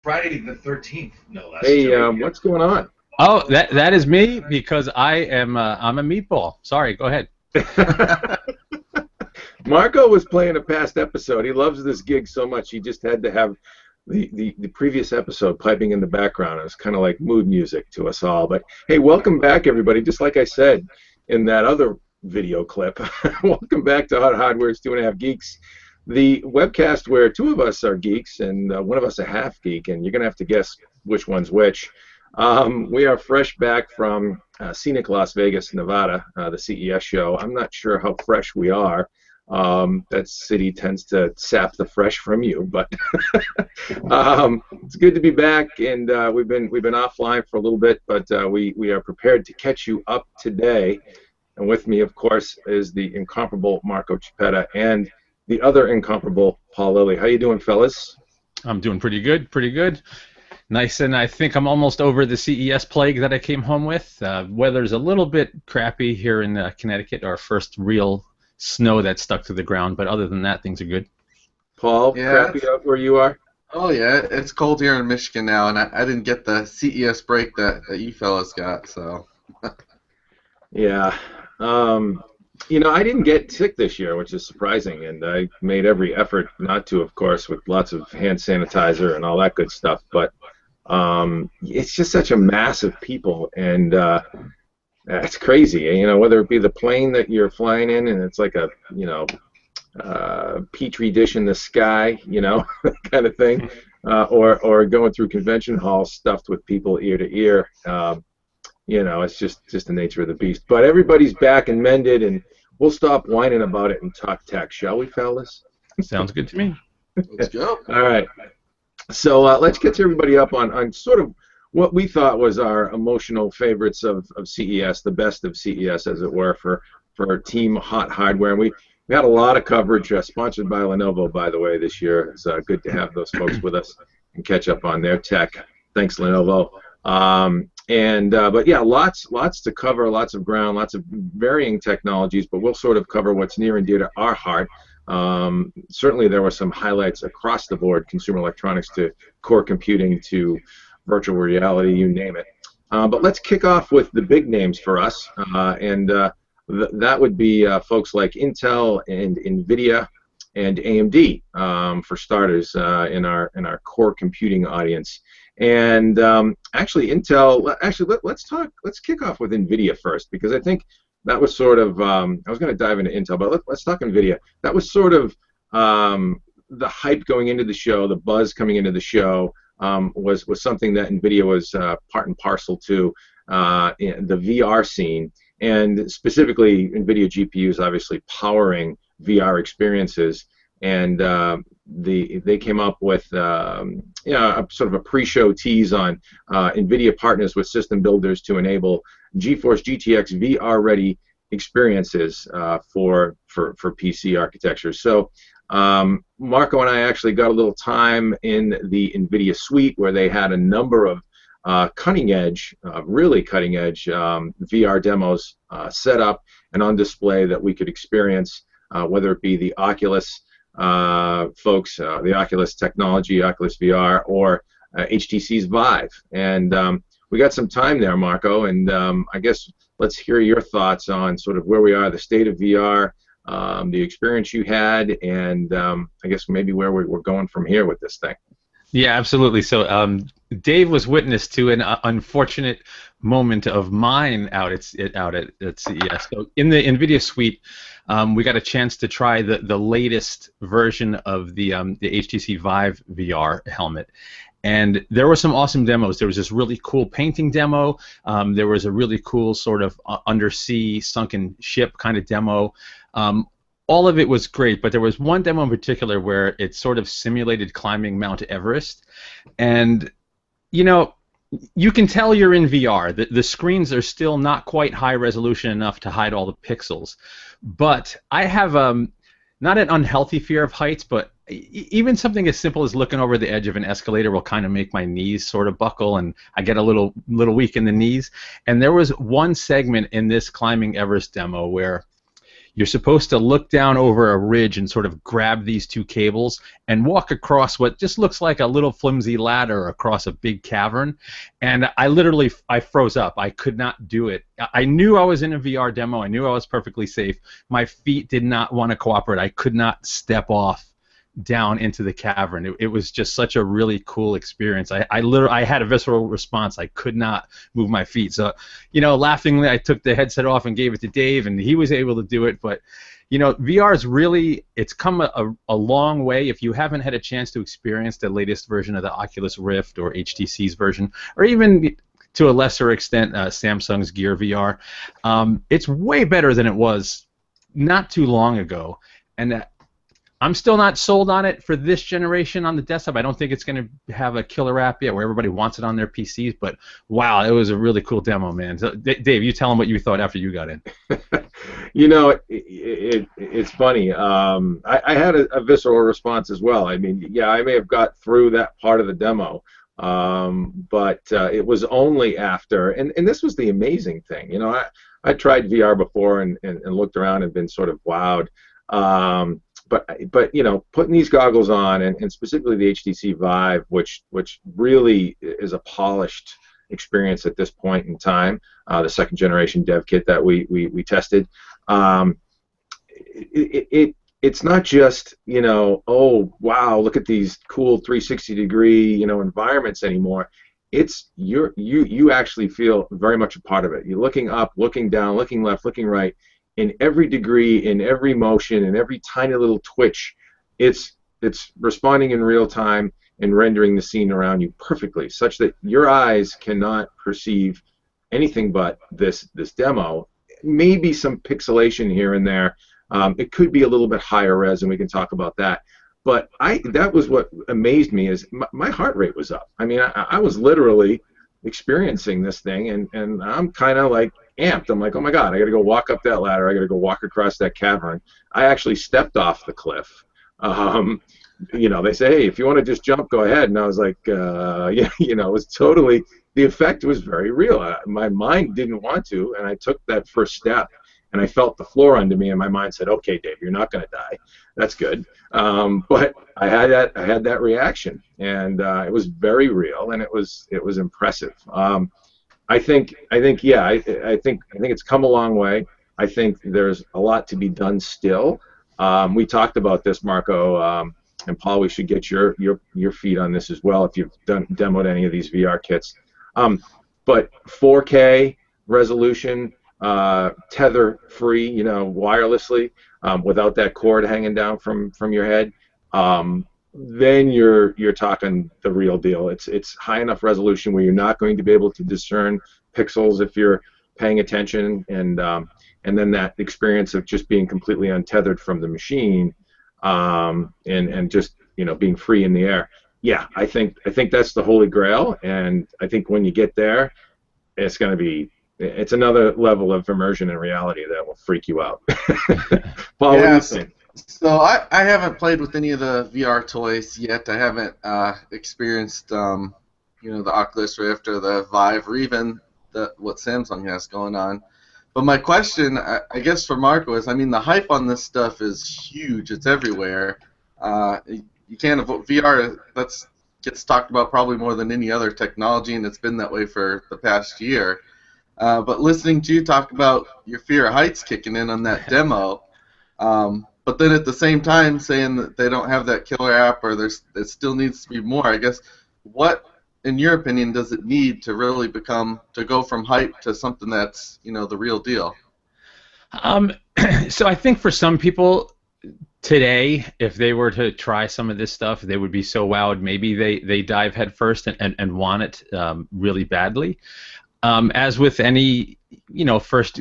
Friday the 13th, no less. Hey, what's going on? Oh, that is me because I am I'm a meatball. Sorry, go ahead. Marco was playing a past episode. He loves this gig so much he just had to have the previous episode piping in the background. It was kind of like mood music to us all. But hey, welcome back, everybody. Just like I said in that other video clip, welcome back to Hot Hardware's 2.5 Geeks, the webcast where two of us are geeks and one of us a half geek, and you're going to have to guess which one's which. We are fresh back from scenic Las Vegas, Nevada, the CES show. I'm not sure how fresh we are. That city tends to sap the fresh from you, but it's good to be back, and we've been offline for a little bit, but we are prepared to catch you up today. And with me, of course, is the incomparable Marco Chiappetta and the other incomparable Paul Lilly. How you doing, fellas? I'm doing pretty good, pretty good. Nice, and I think I'm almost over the CES plague that I came home with. Weather's a little bit crappy here in Connecticut, our first real snow that stuck to the ground, but other than that, things are good. Paul, crappy out where you are? Oh, yeah, it's cold here in Michigan now, and I didn't get the CES break that you fellas got, so. Yeah. You know, I didn't get sick this year, which is surprising, and I made every effort not to, of course, with lots of hand sanitizer and all that good stuff, but it's just such a mass of people, and it's crazy, you know, whether it be the plane that you're flying in and it's like a, you know, petri dish in the sky, you know, kind of thing, or going through convention halls stuffed with people ear to ear. You know, it's just the nature of the beast. But everybody's back and mended, and we'll stop whining about it and talk tech, shall we, fellas? Sounds good to me. Let's go. All right. So let's get everybody up on sort of what we thought was our emotional favorites of CES, the best of CES, as it were, for Team Hot Hardware. And we had a lot of coverage, sponsored by Lenovo, by the way, this year. It's good to have those folks with us and catch up on their tech. Thanks, Lenovo. But yeah, lots to cover, lots of ground, lots of varying technologies, but we'll sort of cover what's near and dear to our heart. Certainly there were some highlights across the board, consumer electronics to core computing to virtual reality, you name it. But let's kick off with the big names for us, that would be folks like Intel and Nvidia and AMD, for starters, in our core computing audience. And actually, Intel. Actually, let's kick off with Nvidia first, because I think that was sort of. I was going to dive into Intel, but let's talk Nvidia. That was sort of the hype going into the show, the buzz coming into the show, was something that Nvidia was part and parcel to in the VR scene, and specifically Nvidia GPUs, obviously powering VR experiences. And they came up with a sort of a pre-show tease on NVIDIA partners with system builders to enable GeForce GTX VR-ready experiences for PC architecture. So Marco and I actually got a little time in the NVIDIA suite where they had a number of cutting-edge, really cutting-edge VR demos set up and on display that we could experience, whether it be the Oculus folks, the Oculus technology, Oculus VR, or HTC's Vive. And we got some time there, Marco, and I guess let's hear your thoughts on sort of where we are, the state of VR, the experience you had, and I guess maybe where we're going from here with this thing. Yeah, absolutely. So Dave was witness to an unfortunate moment of mine out at CES. So in the NVIDIA suite, we got a chance to try the latest version of the HTC Vive VR helmet. And there were some awesome demos. There was this really cool painting demo. There was a really cool sort of undersea sunken ship kind of demo. All of it was great, but there was one demo in particular where it sort of simulated climbing Mount Everest. And, you know, you can tell you're in VR. The screens are still not quite high resolution enough to hide all the pixels. But I have not an unhealthy fear of heights, but even something as simple as looking over the edge of an escalator will kind of make my knees sort of buckle, and I get a little weak in the knees. And there was one segment in this climbing Everest demo where You're supposed to look down over a ridge and sort of grab these two cables and walk across what just looks like a little flimsy ladder across a big cavern. And I froze up. I could not do it. I knew I was in a VR demo. I knew I was perfectly safe. My feet did not want to cooperate. I could not step off down into the cavern. It was just such a really cool experience. I had a visceral response. I could not move my feet. So, laughingly, I took the headset off and gave it to Dave, and he was able to do it. But, VR is really, it's come a long way. If you haven't had a chance to experience the latest version of the Oculus Rift or HTC's version, or even to a lesser extent Samsung's Gear VR, it's way better than it was not too long ago. And I'm still not sold on it for this generation on the desktop. I don't think it's going to have a killer app yet where everybody wants it on their PCs, but wow, it was a really cool demo, man. So, Dave, you tell them what you thought after you got in. It's funny. I had a visceral response as well. I mean, yeah, I may have got through that part of the demo, but it was only after, and this was the amazing thing. I tried VR before and looked around and been sort of wowed. But putting these goggles on, and specifically the HTC Vive, which really is a polished experience at this point in time, the second generation dev kit that we tested, it's not just oh wow, look at these cool 360-degree environments anymore. It's you actually feel very much a part of it. You're looking up, looking down, looking left, looking right. In every degree, in every motion, in every tiny little twitch, it's responding in real time and rendering the scene around you perfectly, such that your eyes cannot perceive anything but this demo. Maybe some pixelation here and there. It could be a little bit higher res, and we can talk about that. But that was what amazed me, is my heart rate was up. I mean, I was literally experiencing this thing, and I'm kind of like amped. I'm like, oh my god, I got to go walk up that ladder. I got to go walk across that cavern. I actually stepped off the cliff. They say, hey, if you want to just jump, go ahead. And I was like, yeah, it was totally, the effect was very real. My mind didn't want to, and I took that first step, and I felt the floor under me, and my mind said, okay, Dave, you're not going to die. That's good. But I had that reaction, and it was very real, and it was impressive. I think it's come a long way. I think there's a lot to be done still. We talked about this, Marco, and Paul. We should get your feed on this as well if you've demoed any of these VR kits. But 4K resolution, tether-free, wirelessly, without that cord hanging down from your head. Then you're talking the real deal. It's high enough resolution where you're not going to be able to discern pixels if you're paying attention, and then that experience of just being completely untethered from the machine, and just being free in the air. Yeah, I think that's the holy grail, and I think when you get there, it's another level of immersion in reality that will freak you out. Paul, what do you think? So I haven't played with any of the VR toys yet. I haven't experienced the Oculus Rift or the Vive, or even what Samsung has going on. But my question, I guess, for Marco is, I mean, the hype on this stuff is huge. It's everywhere. You can't avoid VR. Gets talked about probably more than any other technology, and it's been that way for the past year. But listening to you talk about your fear of heights kicking in on that demo. But then at the same time saying that they don't have that killer app, or it still needs to be more. I guess, what, in your opinion, does it need to really to go from hype to something that's the real deal? So I think for some people today, if they were to try some of this stuff, they would be so wowed. Maybe they dive headfirst and want it really badly. As with any first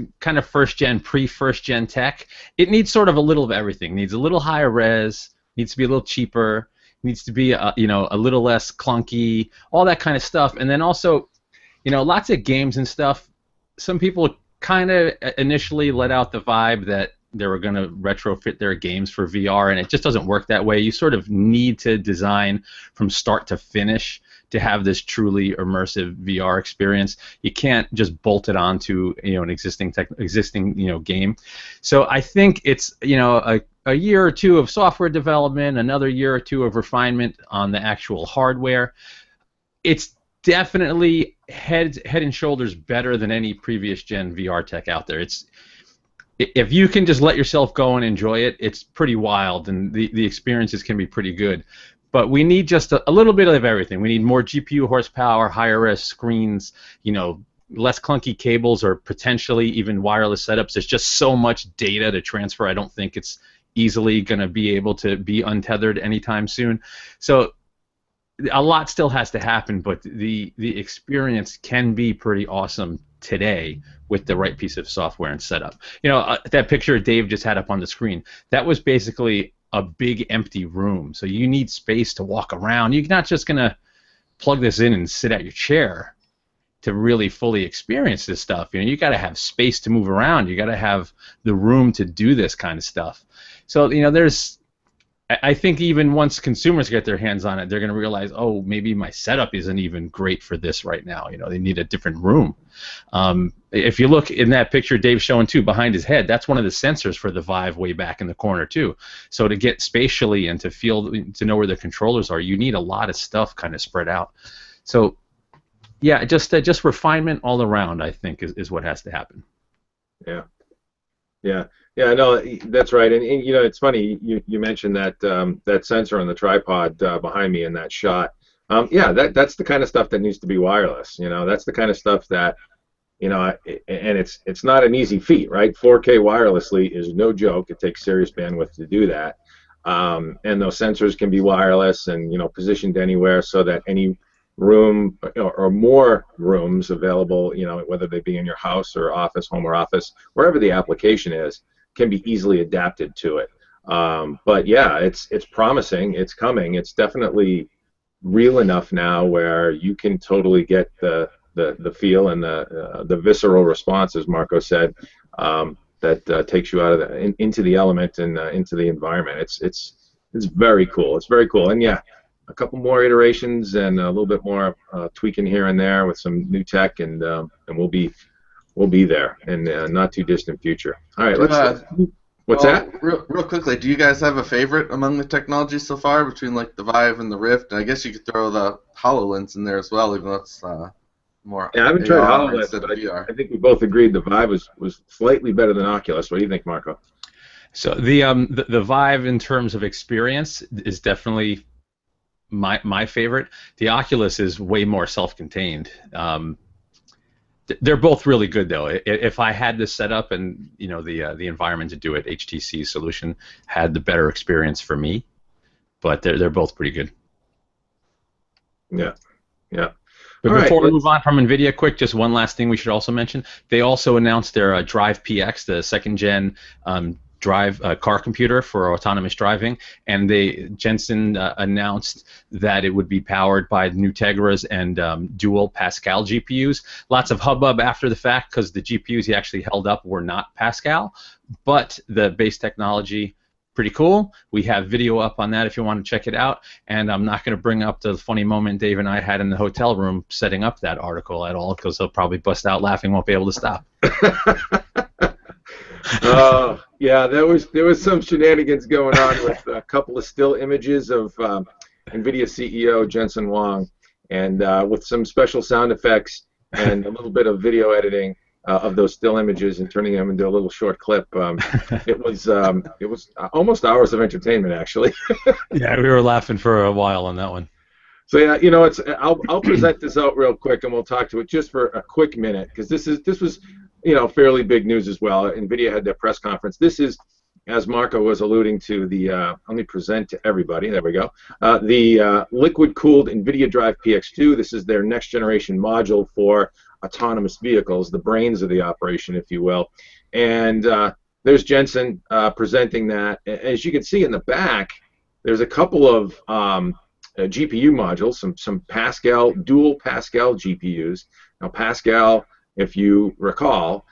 gen, pre-first gen tech, it needs sort of a little of everything. It needs a little higher res, needs to be a little cheaper, needs to be a little less clunky, all that kind of stuff. And then also, lots of games and stuff. Some people kind of initially let out the vibe that they were going to retrofit their games for VR, and it just doesn't work that way. You sort of need to design from start to finish to have this truly immersive VR experience. You can't just bolt it onto an existing game. So I think it's a year or two of software development, another year or two of refinement on the actual hardware. It's definitely head and shoulders better than any previous gen VR tech out there. If you can just let yourself go and enjoy it, it's pretty wild, and the experiences can be pretty good. But we need just a little bit of everything. We need more GPU horsepower, higher res screens, less clunky cables, or potentially even wireless setups. There's just so much data to transfer. I don't think it's easily going to be able to be untethered anytime soon. So a lot still has to happen, but the experience can be pretty awesome today with the right piece of software and setup. That picture Dave just had up on the screen, that was basically a big empty room. So you need space to walk around. You're not just going to plug this in and sit at your chair to really fully experience this stuff. You got to have space to move around. You got to have the room to do this kind of stuff. So I think even once consumers get their hands on it, they're going to realize, oh, maybe my setup isn't even great for this right now. They need a different room. If you look in that picture Dave's showing too, behind his head, that's one of the sensors for the Vive way back in the corner too. So to get spatially and to know where the controllers are, you need a lot of stuff kind of spread out. So yeah, just refinement all around, I think, is what has to happen. Yeah, no, that's right, and it's funny you mentioned that that sensor on the tripod behind me in that shot. That's the kind of stuff that needs to be wireless. That's the kind of stuff that and it's not an easy feat, right? 4K wirelessly is no joke. It takes serious bandwidth to do that, and those sensors can be wireless and positioned anywhere so that any room or more rooms available, whether they be in your house or office, home or office, wherever the application is, can be easily adapted to it. But yeah, it's promising. It's coming. It's definitely real enough now where you can totally get the feel and the visceral response, as Marco said, that takes you out of into the element and into the environment. It's very cool. It's very cool. And yeah, a couple more iterations and a little bit more tweaking here and there with some new tech, and we'll be there in not too distant future. All right, what's that? Real quickly, do you guys have a favorite among the technologies so far between like the Vive and the Rift? And I guess you could throw the HoloLens in there as well, even though it's more. Yeah, I haven't tried HoloLens, but I think we both agreed the Vive was slightly better than Oculus. What do you think, Marco? So the Vive in terms of experience is definitely my favorite. The Oculus is way more self-contained. They're both really good though. If I had this set up and the environment to do it, HTC's solution had the better experience for me. But they're both pretty good. Yeah. But before we move on from Nvidia, quick, just one last thing we should also mention. They also announced their Drive PX, the second-gen drive car computer for autonomous driving, and Jensen announced that it would be powered by new Tegras and dual Pascal GPUs. Lots of hubbub after the fact because the GPUs he actually held up were not Pascal, but the base technology, pretty cool. We have video up on that if you want to check it out, and I'm not going to bring up the funny moment Dave and I had in the hotel room setting up that article at all because he'll probably bust out laughing, won't be able to stop. Yeah, there was some shenanigans going on with a couple of still images of Nvidia CEO Jensen Huang, and with some special sound effects and a little bit of video editing of those still images and turning them into a little short clip. It was almost hours of entertainment, actually. Yeah, we were laughing for a while on that one. So yeah, I'll present this out real quick, and we'll talk to it just for a quick minute because this was fairly big news as well. Nvidia had their press conference. This is, as Marco was alluding to, let me present to everybody. There we go. The liquid-cooled Nvidia Drive PX2. This is their next-generation module for autonomous vehicles, the brains of the operation, if you will. And there's Jensen presenting that. As you can see in the back, there's a couple of GPU modules, some Pascal, dual Pascal GPUs. Now, Pascal, if you recall,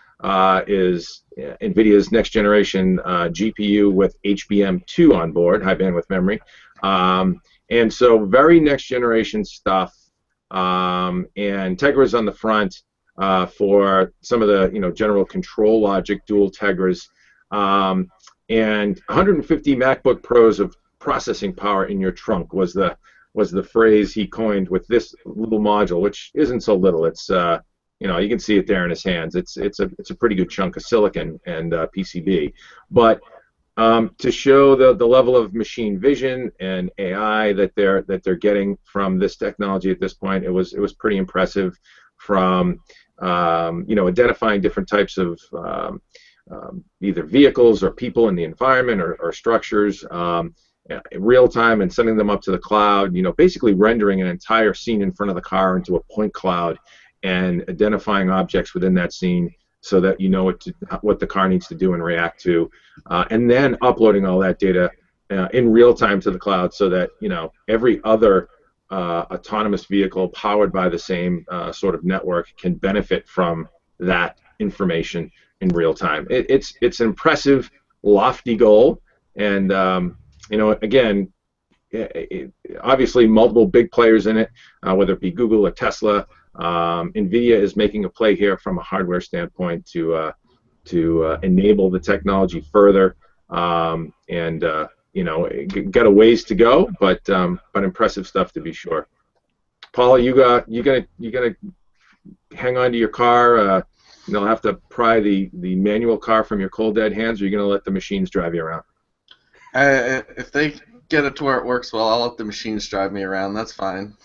is NVIDIA's next-generation GPU with HBM2 on board, high bandwidth memory. And so very next-generation stuff. and Tegras on the front for some of the general control logic dual Tegras, and 150 MacBook Pros of processing power in your trunk was the phrase he coined with this little module, which isn't so little. It's you can see it there in his hands. It's a pretty good chunk of silicon and PCB, but to show the level of machine vision and AI that they're getting from this technology at this point, it was pretty impressive. From identifying different types of either vehicles or people in the environment or structures in real time and sending them up to the cloud. Basically rendering an entire scene in front of the car into a point cloud and identifying objects within that scene, so that you know what the car needs to do and react to, and then uploading all that data in real time to the cloud, so that every other autonomous vehicle powered by the same sort of network can benefit from that information in real time. It's an impressive, lofty goal, and again, obviously multiple big players in it, whether it be Google or Tesla. Nvidia is making a play here from a hardware standpoint to enable the technology further, and got a ways to go, but impressive stuff to be sure. Paula, you gonna hang on to your car? Have to pry the manual car from your cold dead hands, or are you gonna let the machines drive you around? If they get it to where it works well, I'll let the machines drive me around. That's fine.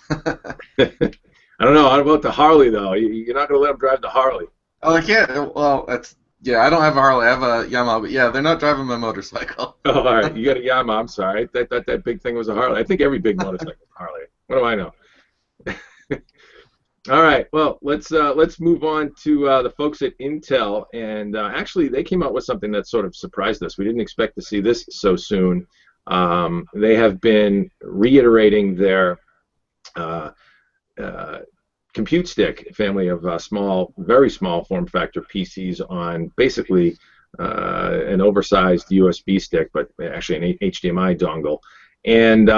I don't know. How about the Harley, though? You're not going to let them drive the Harley. Oh, I can't. Well, I don't have a Harley. I have a Yamaha, but yeah, they're not driving my motorcycle. Oh, all right. You got a Yamaha. I'm sorry. I thought that big thing was a Harley. I think every big motorcycle is a Harley. What do I know? All right. Well, let's move on to the folks at Intel, and actually, they came out with something that sort of surprised us. We didn't expect to see this so soon. They have been reiterating their compute stick family of very small form factor PCs on basically an oversized USB stick, but actually an HDMI dongle. And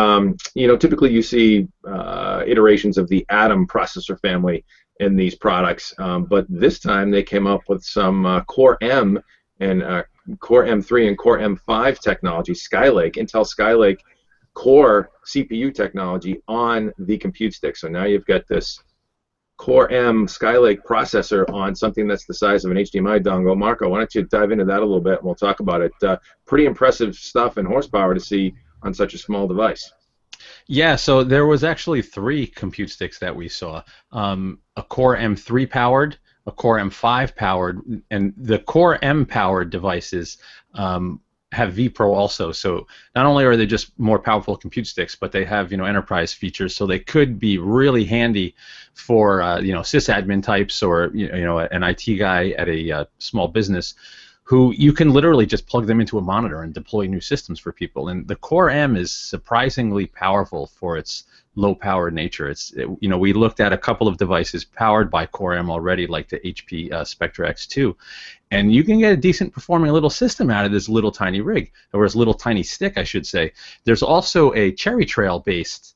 typically you see iterations of the Atom processor family in these products, but this time they came up with some Core M and Core M3 and Core M5 technology, Skylake, Intel Skylake Core CPU technology on the compute stick. So now you've got this Core M Skylake processor on something that's the size of an HDMI dongle. Marco, why don't you dive into that a little bit and we'll talk about it. Pretty impressive stuff and horsepower to see on such a small device. Yeah, so there was actually 3 compute sticks that we saw. A Core M3 powered, a Core M5 powered, and the Core M powered devices have vPro also. So not only are they just more powerful compute sticks, but they have enterprise features, so they could be really handy for sysadmin types or an IT guy at a small business who you can literally just plug them into a monitor and deploy new systems for people. And the Core M is surprisingly powerful for its low-power nature. We looked at a couple of devices powered by Core M already, like the HP Spectre X2, and you can get a decent performing little system out of this little tiny rig, or this little tiny stick, I should say. There's also a Cherry Trail-based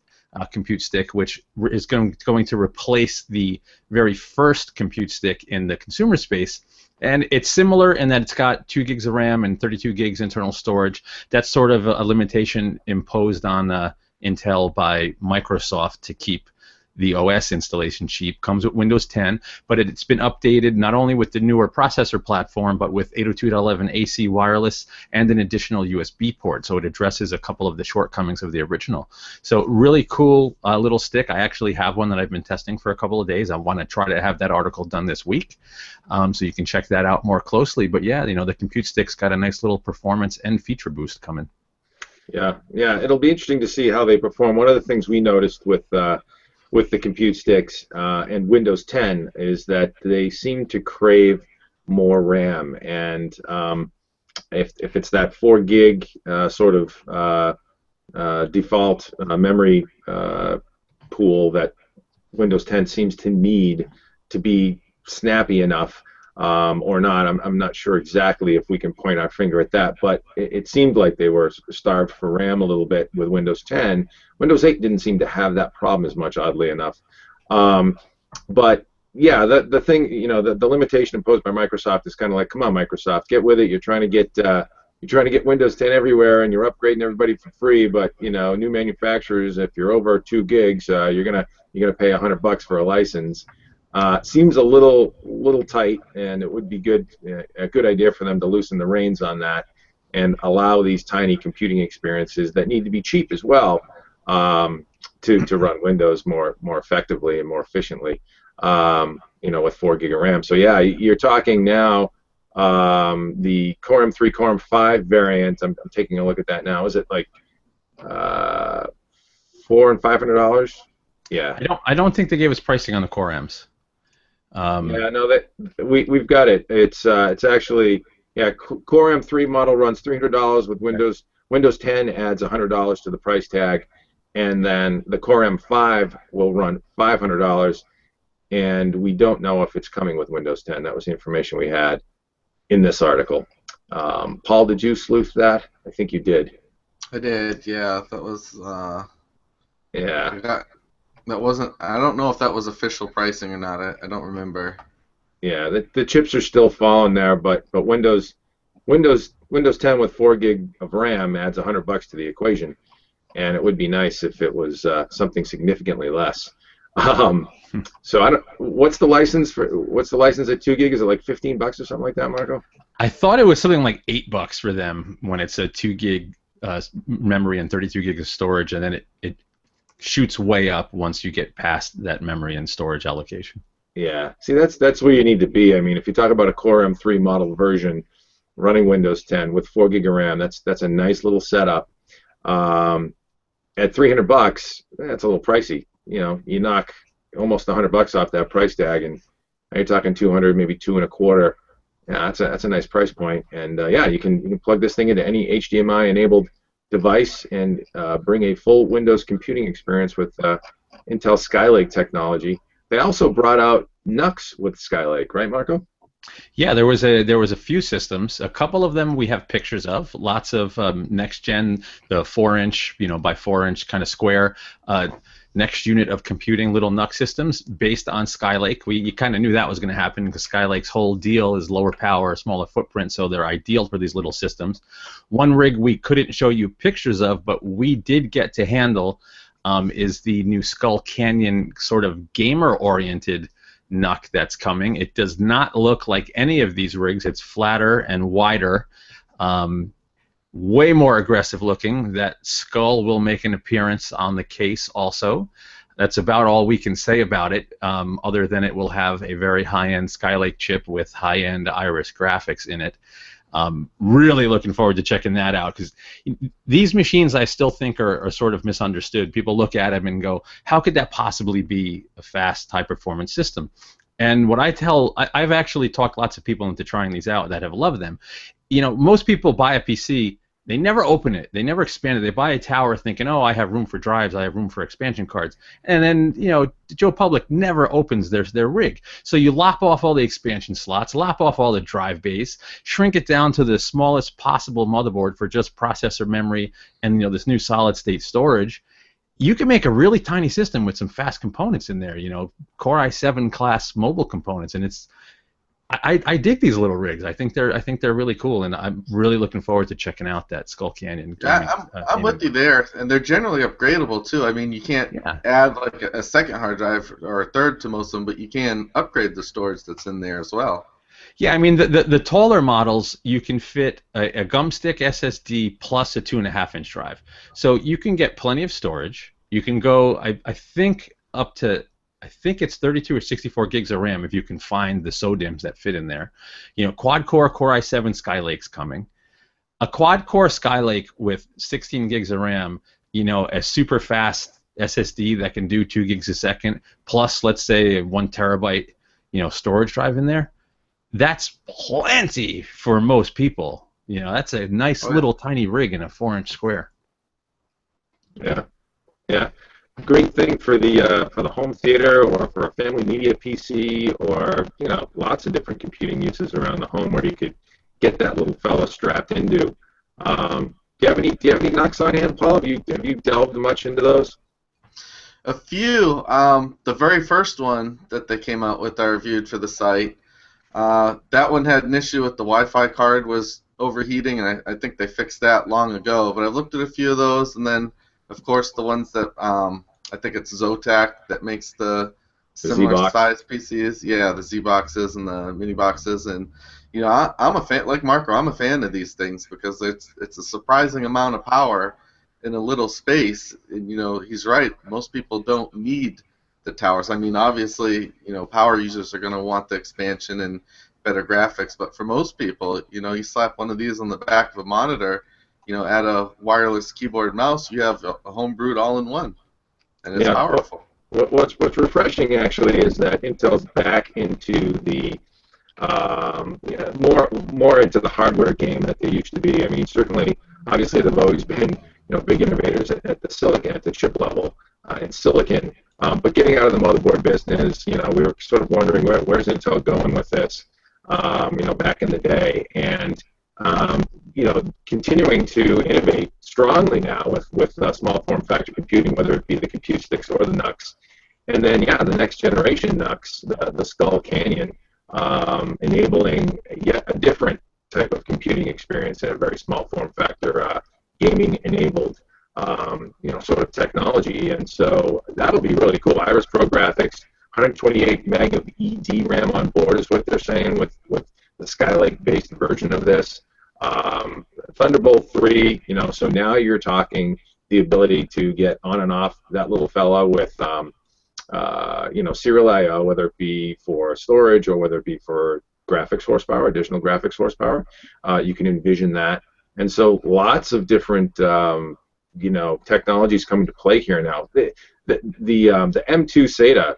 compute stick, which is going to replace the very first compute stick in the consumer space. And it's similar in that it's got 2 gigs of RAM and 32 gigs internal storage. That's sort of a limitation imposed on Intel by Microsoft to keep the OS installation cheap. Comes with Windows 10, but it's been updated not only with the newer processor platform, but with 802.11 AC wireless and an additional USB port, so it addresses a couple of the shortcomings of the original. So really cool little stick. I actually have one that I've been testing for a couple of days. I want to try to have that article done this week, so you can check that out more closely. But yeah, the compute stick's got a nice little performance and feature boost coming. Yeah, it'll be interesting to see how they perform. One of the things we noticed with the compute sticks and Windows 10 is that they seem to crave more RAM, and if it's that 4 gig sort of default memory pool that Windows 10 seems to need to be snappy enough or not. I'm not sure exactly if we can point our finger at that, but it seemed like they were starved for RAM a little bit with Windows 10. Windows 8 didn't seem to have that problem as much, oddly enough. But yeah, the thing, the limitation imposed by Microsoft is kind of like, come on, Microsoft, get with it. You're trying to get Windows 10 everywhere, and you're upgrading everybody for free. But new manufacturers, if you're over 2 gigs, you're gonna pay $100 for a license. Seems a little tight, and it would be a good idea for them to loosen the reins on that and allow these tiny computing experiences that need to be cheap as well to run Windows more effectively and more efficiently. With 4 gig of RAM. So yeah, you're talking now the Core M3, Core M5 variant. I'm taking a look at that now. Is it like $400 and $500? Yeah. I don't think they gave us pricing on the Core M's. Yeah, no, that we've got it. It's actually Core M3 model runs $300 with Windows 10 adds $100 to the price tag, and then the Core M5 will run $500. And we don't know if it's coming with Windows 10. That was the information we had in this article. Paul, did you sleuth that? I think you did. I did, yeah. That was. Yeah. That wasn't. I don't know if that was official pricing or not. I don't remember. Yeah, the chips are still falling there, but Windows 10 with 4 gig of RAM adds $100 to the equation, and it would be nice if it was something significantly less. So what's the license at 2 gig? Is it like $15 or something like that, Marco? I thought it was something like $8 for them when it's a 2 gig memory and 32 gig of storage, and then it shoots way up once you get past that memory and storage allocation. Yeah, see, that's where you need to be. I mean, if you talk about a Core M3 model version running Windows 10 with 4 gig of RAM, that's a nice little setup. At $300, that's a little pricey. You knock almost $100 off that price tag, and now you're talking 200, maybe 225. Yeah, that's a nice price point. And yeah, you can plug this thing into any HDMI-enabled device and bring a full Windows computing experience with Intel Skylake technology. They also brought out NUCs with Skylake, right, Marco? Yeah, there was a few systems. A couple of them we have pictures of. Lots of next gen, the 4-inch, by 4-inch kind of square. Next unit of computing little NUC systems based on Skylake. You kind of knew that was going to happen because Skylake's whole deal is lower power, smaller footprint, so they're ideal for these little systems. One rig we couldn't show you pictures of, but we did get to handle is the new Skull Canyon sort of gamer-oriented NUC that's coming. It does not look like any of these rigs. It's flatter and wider. Way more aggressive looking. That skull will make an appearance on the case also. That's about all we can say about it, other than it will have a very high-end Skylake chip with high-end Iris graphics in it. Really looking forward to checking that out, because these machines I still think are sort of misunderstood. People look at them and go, how could that possibly be a fast, high-performance system? And what I've actually talked lots of people into trying these out that have loved them. Most people buy a PC, they never open it, they never expand it. They buy a tower thinking, oh, I have room for drives, I have room for expansion cards. And then, Joe Public never opens their rig. So you lop off all the expansion slots, lop off all the drive bays, shrink it down to the smallest possible motherboard for just processor memory and this new solid state storage. You can make a really tiny system with some fast components in there, Core i7 class mobile components, and I dig these little rigs. I think they're really cool, and I'm really looking forward to checking out that Skull Canyon. Yeah, I'm with you there, and they're generally upgradable too. I mean, you can't add like a second hard drive or a third to most of them, but you can upgrade the storage that's in there as well. Yeah, I mean the taller models you can fit a gumstick SSD plus a 2.5-inch drive, so you can get plenty of storage. You can go, I think, up to. I think it's 32 or 64 gigs of RAM if you can find the SODIMMs that fit in there. Quad-core Core i7 Skylake's coming. A quad-core Skylake with 16 gigs of RAM, a super fast SSD that can do 2 gigs a second, plus, let's say, a 1 terabyte, storage drive in there. That's plenty for most people. That's a nice little tiny rig in a 4-inch square. Yeah, yeah. Great thing for the home theater or for a family media PC or lots of different computing uses around the home where you could get that little fella strapped into. Do you have any NUCs on hand, Paul? Have you delved much into those? A few. The very first one that they came out with, I reviewed for the site. That one had an issue with the Wi-Fi card was overheating, and I think they fixed that long ago. But I've looked at a few of those, and then, of course, the ones that I think it's Zotac that makes the similar size PCs. Yeah, the Z boxes and the mini boxes, and I'm a fan. Like Marco, I'm a fan of these things because it's a surprising amount of power in a little space. And he's right. Most people don't need the towers. I mean, obviously, power users are going to want the expansion and better graphics, but for most people, you slap one of these on the back of a monitor, add a wireless keyboard mouse, you have a homebrewed all-in-one, and it's powerful. What's refreshing actually is that Intel's back into the more into the hardware game that they used to be. I mean, certainly, obviously, they've always been big innovators at the silicon, at the chip level in silicon. But getting out of the motherboard business, we were sort of wondering where's Intel going with this, back in the day, and continuing to innovate strongly now with small form factor computing, whether it be the compute sticks or the NUCs, and then the next generation NUCs, the Skull Canyon, enabling yet a different type of computing experience in a very small form factor, gaming enabled. Sort of technology, and so that'll be really cool. Iris Pro graphics, 128 meg of ED-RAM on board is what they're saying with the Skylake-based version of this. Thunderbolt 3, so now you're talking the ability to get on and off that little fella with, serial I/O, whether it be for storage or whether it be for graphics horsepower, additional graphics horsepower. You can envision that, and so lots of different technologies coming to play here now. The M2 SATA,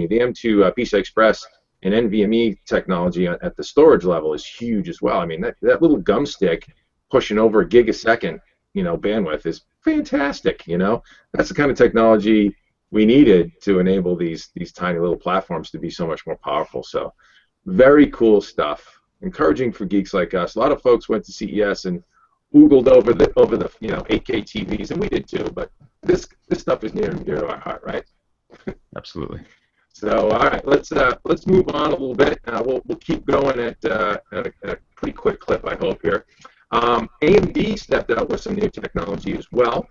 the M2 PCI Express and NVMe technology at the storage level is huge as well. I mean, that little gum stick pushing over a gig a second, bandwidth is fantastic. That's the kind of technology we needed to enable these tiny little platforms to be so much more powerful. So, very cool stuff. Encouraging for geeks like us. A lot of folks went to CES and oogled over the 8K TVs, and we did too. But this stuff is near and dear to our heart, right? Absolutely. So all right, let's move on a little bit. We'll keep going at a pretty quick clip, I hope here. AMD stepped out with some new technology as well.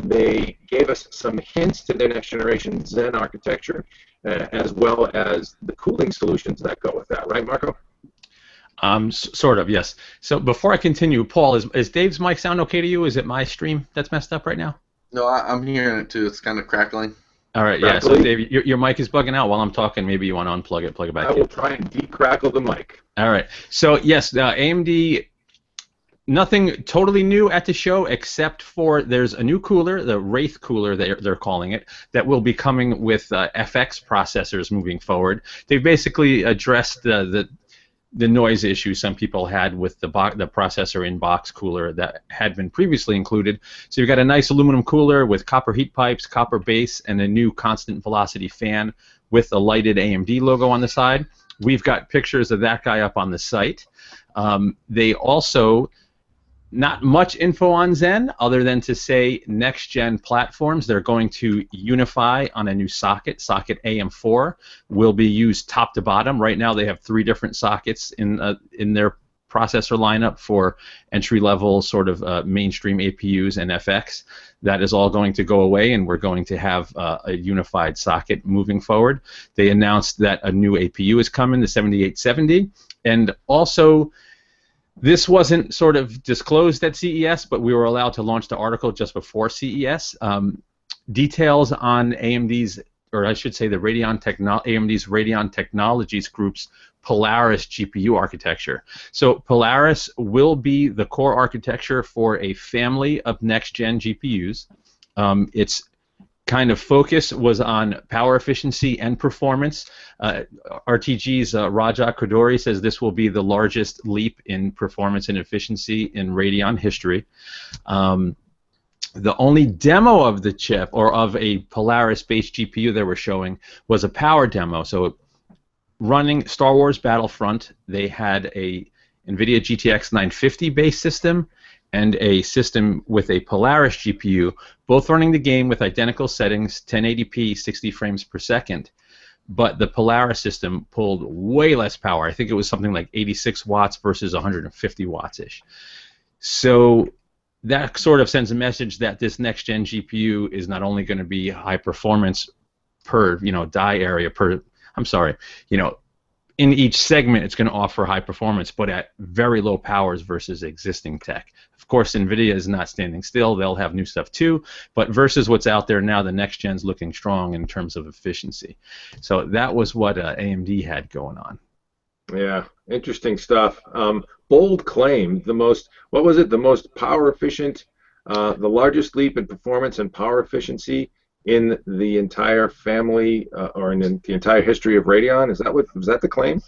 They gave us some hints to their next generation Zen architecture, as well as the cooling solutions that go with that, right, Marco? Sort of, yes. So before I continue, Paul, is Dave's mic sound okay to you? Is it my stream that's messed up right now? No, I'm hearing it too. It's kind of crackling. All right, yeah. So Dave, your mic is bugging out while I'm talking. Maybe you want to unplug it, plug it back in. I will try and decrackle the mic. All right. So yes, AMD. Nothing totally new at the show except for there's a new cooler, the Wraith cooler they're calling it, that will be coming with FX processors moving forward. They've basically addressed the noise issue some people had with the processor in box cooler that had been previously included. So you've got a nice aluminum cooler with copper heat pipes, copper base, and a new constant velocity fan with a lighted AMD logo on the side. We've got pictures of that guy up on the site. They also, not much info on Zen other than to say next-gen platforms. They're going to unify on a new socket. Socket AM4 will be used top to bottom. Right now they have 3 different sockets in their processor lineup for entry-level sort of mainstream APUs and FX. That is all going to go away, and we're going to have a unified socket moving forward. They announced that a new APU is coming, the 7870, and also this wasn't sort of disclosed at CES, but we were allowed to launch the article just before CES. Details on AMD's, or I should say the AMD's Radeon Technologies Group's Polaris GPU architecture. So Polaris will be the core architecture for a family of next-gen GPUs. Its kind of focus was on power efficiency and performance. RTG's Raja Koduri says this will be the largest leap in performance and efficiency in Radeon history. The only demo of the chip, or of a Polaris-based GPU they were showing, was a power demo. So running Star Wars Battlefront, they had a NVIDIA GTX 950 base system and a system with a Polaris GPU, both running the game with identical settings, 1080p, 60 frames per second. But the Polaris system pulled way less power. I think it was something like 86 watts versus 150 watts-ish. So that sort of sends a message that this next-gen GPU is not only going to be high performance per, die area per, in each segment it's going to offer high performance, but at very low powers versus existing tech. Of course, Nvidia is not standing still. They'll have new stuff too, but versus what's out there now, the next gen's looking strong in terms of efficiency. So that was what AMD had going on. Yeah, interesting stuff. Bold claim, the most power efficient, the largest leap in performance and power efficiency in the entire family or in the entire history of Radeon. Was that the claim?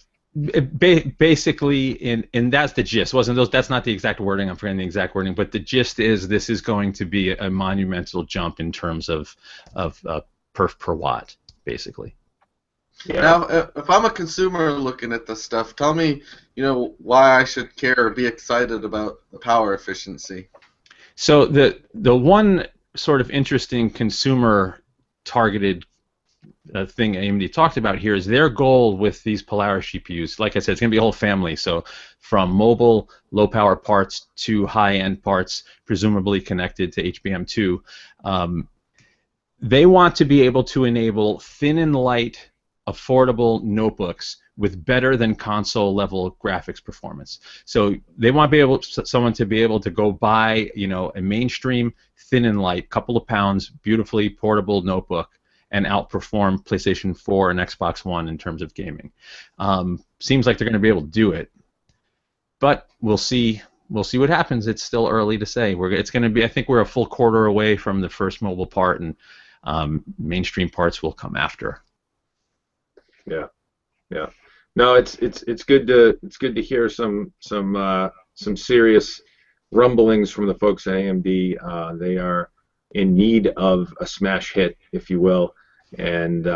Basically, and that's the gist. That's not the exact wording. I'm forgetting the exact wording, but the gist is this is going to be a monumental jump in terms of perf per watt, basically. Yeah. Now, if I'm a consumer looking at this stuff, tell me, why I should care or be excited about the power efficiency. So the one sort of interesting consumer-targeted thing AMD talked about here is their goal with these Polaris GPUs. Like I said, it's going to be a whole family. So from mobile low-power parts to high-end parts, presumably connected to HBM2, they want to be able to enable thin and light, affordable notebooks with better than console level graphics performance. So they want someone to be able to go buy, a mainstream thin and light, couple of pounds, beautifully portable notebook and outperform PlayStation 4 and Xbox One in terms of gaming. Seems like they're going to be able to do it, but we'll see. We'll see what happens. It's still early to say. It's going to be. I think we're a full quarter away from the first mobile part, and mainstream parts will come after. Yeah, yeah. No, it's good to hear some serious rumblings from the folks at AMD. They are in need of a smash hit, if you will, and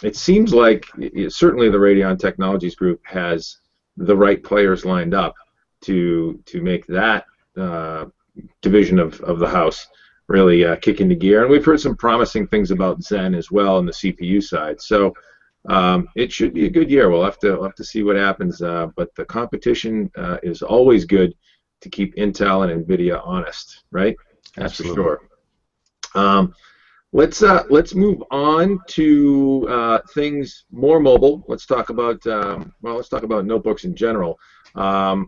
it seems like certainly the Radeon Technologies Group has the right players lined up to make that division of the house really kick into gear. And we've heard some promising things about Zen as well on the CPU side. So it should be a good year. We'll have to see what happens. But the competition is always good to keep Intel and Nvidia honest, right? That's Absolutely. for sure. Let's move on to things more mobile. Let's talk about notebooks in general.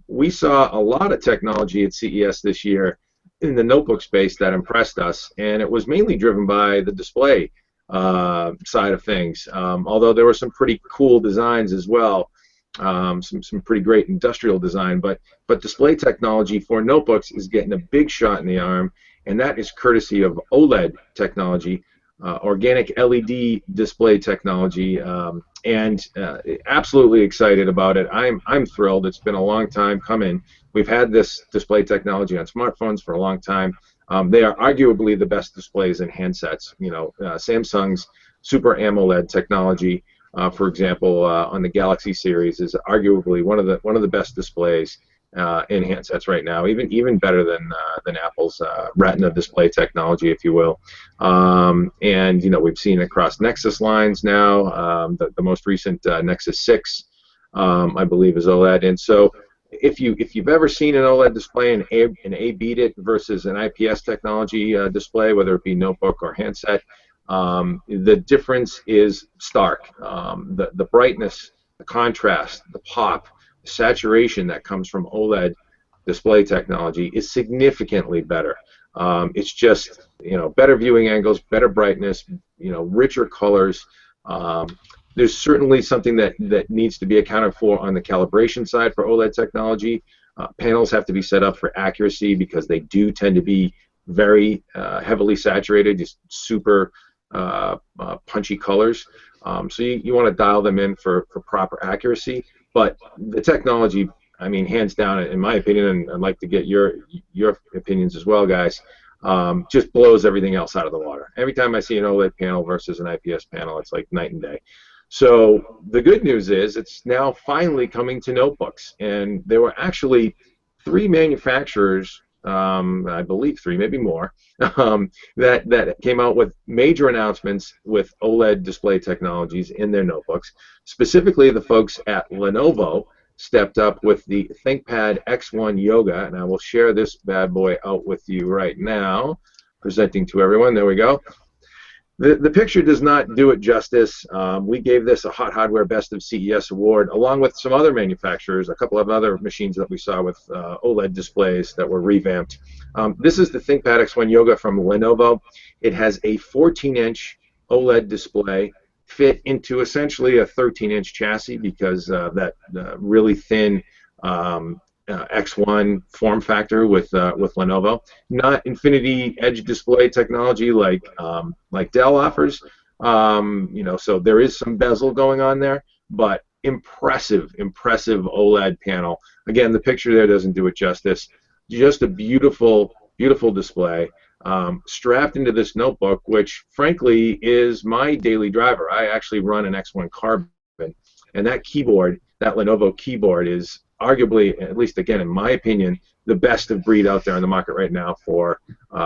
We saw a lot of technology at CES this year in the notebook space that impressed us, and it was mainly driven by the display side of things. Although there were some pretty cool designs as well, some pretty great industrial design. But display technology for notebooks is getting a big shot in the arm, and that is courtesy of OLED technology, organic LED display technology, and absolutely excited about it. I'm thrilled. It's been a long time coming. We've had this display technology on smartphones for a long time. They are arguably the best displays in handsets. Samsung's Super AMOLED technology, for example, on the Galaxy series, is arguably one of the best displays in handsets right now. Even better than Apple's Retina display technology, if you will. And we've seen across Nexus lines now. The most recent Nexus 6, I believe, is OLED. And so if you've ever seen an OLED display and A/B'd it versus an IPS technology display, whether it be notebook or handset, the difference is stark. The brightness, the contrast, the pop, the saturation that comes from OLED display technology is significantly better. It's just better viewing angles, better brightness, richer colors. There's certainly something that needs to be accounted for on the calibration side for OLED technology. Panels have to be set up for accuracy because they do tend to be very heavily saturated, just super punchy colors. So you want to dial them in for proper accuracy. But the technology, I mean, hands down, in my opinion, and I'd like to get your opinions as well, guys, just blows everything else out of the water. Every time I see an OLED panel versus an IPS panel, it's like night and day. So the good news is it's now finally coming to notebooks, and there were actually 3 manufacturers I believe 3, maybe more, that came out with major announcements with OLED display technologies in their notebooks. Specifically, the folks at Lenovo stepped up with the ThinkPad X1 Yoga, and I will share this bad boy out with you right now, presenting to everyone. There we go. The picture does not do it justice. We gave this a Hot Hardware Best of CES award, along with some other manufacturers, a couple of other machines that we saw with OLED displays that were revamped. This is the ThinkPad X1 Yoga from Lenovo. It has a 14-inch OLED display fit into essentially a 13-inch chassis because that really thin X1 form factor with Lenovo. Not Infinity Edge display technology like Dell offers. So there is some bezel going on there, but impressive OLED panel. Again, the picture there doesn't do it justice. Just a beautiful display. Strapped into this notebook, which frankly is my daily driver. I actually run an X1 Carbon, and that keyboard, that Lenovo keyboard, is arguably, at least again in my opinion, the best of breed out there in the market right now for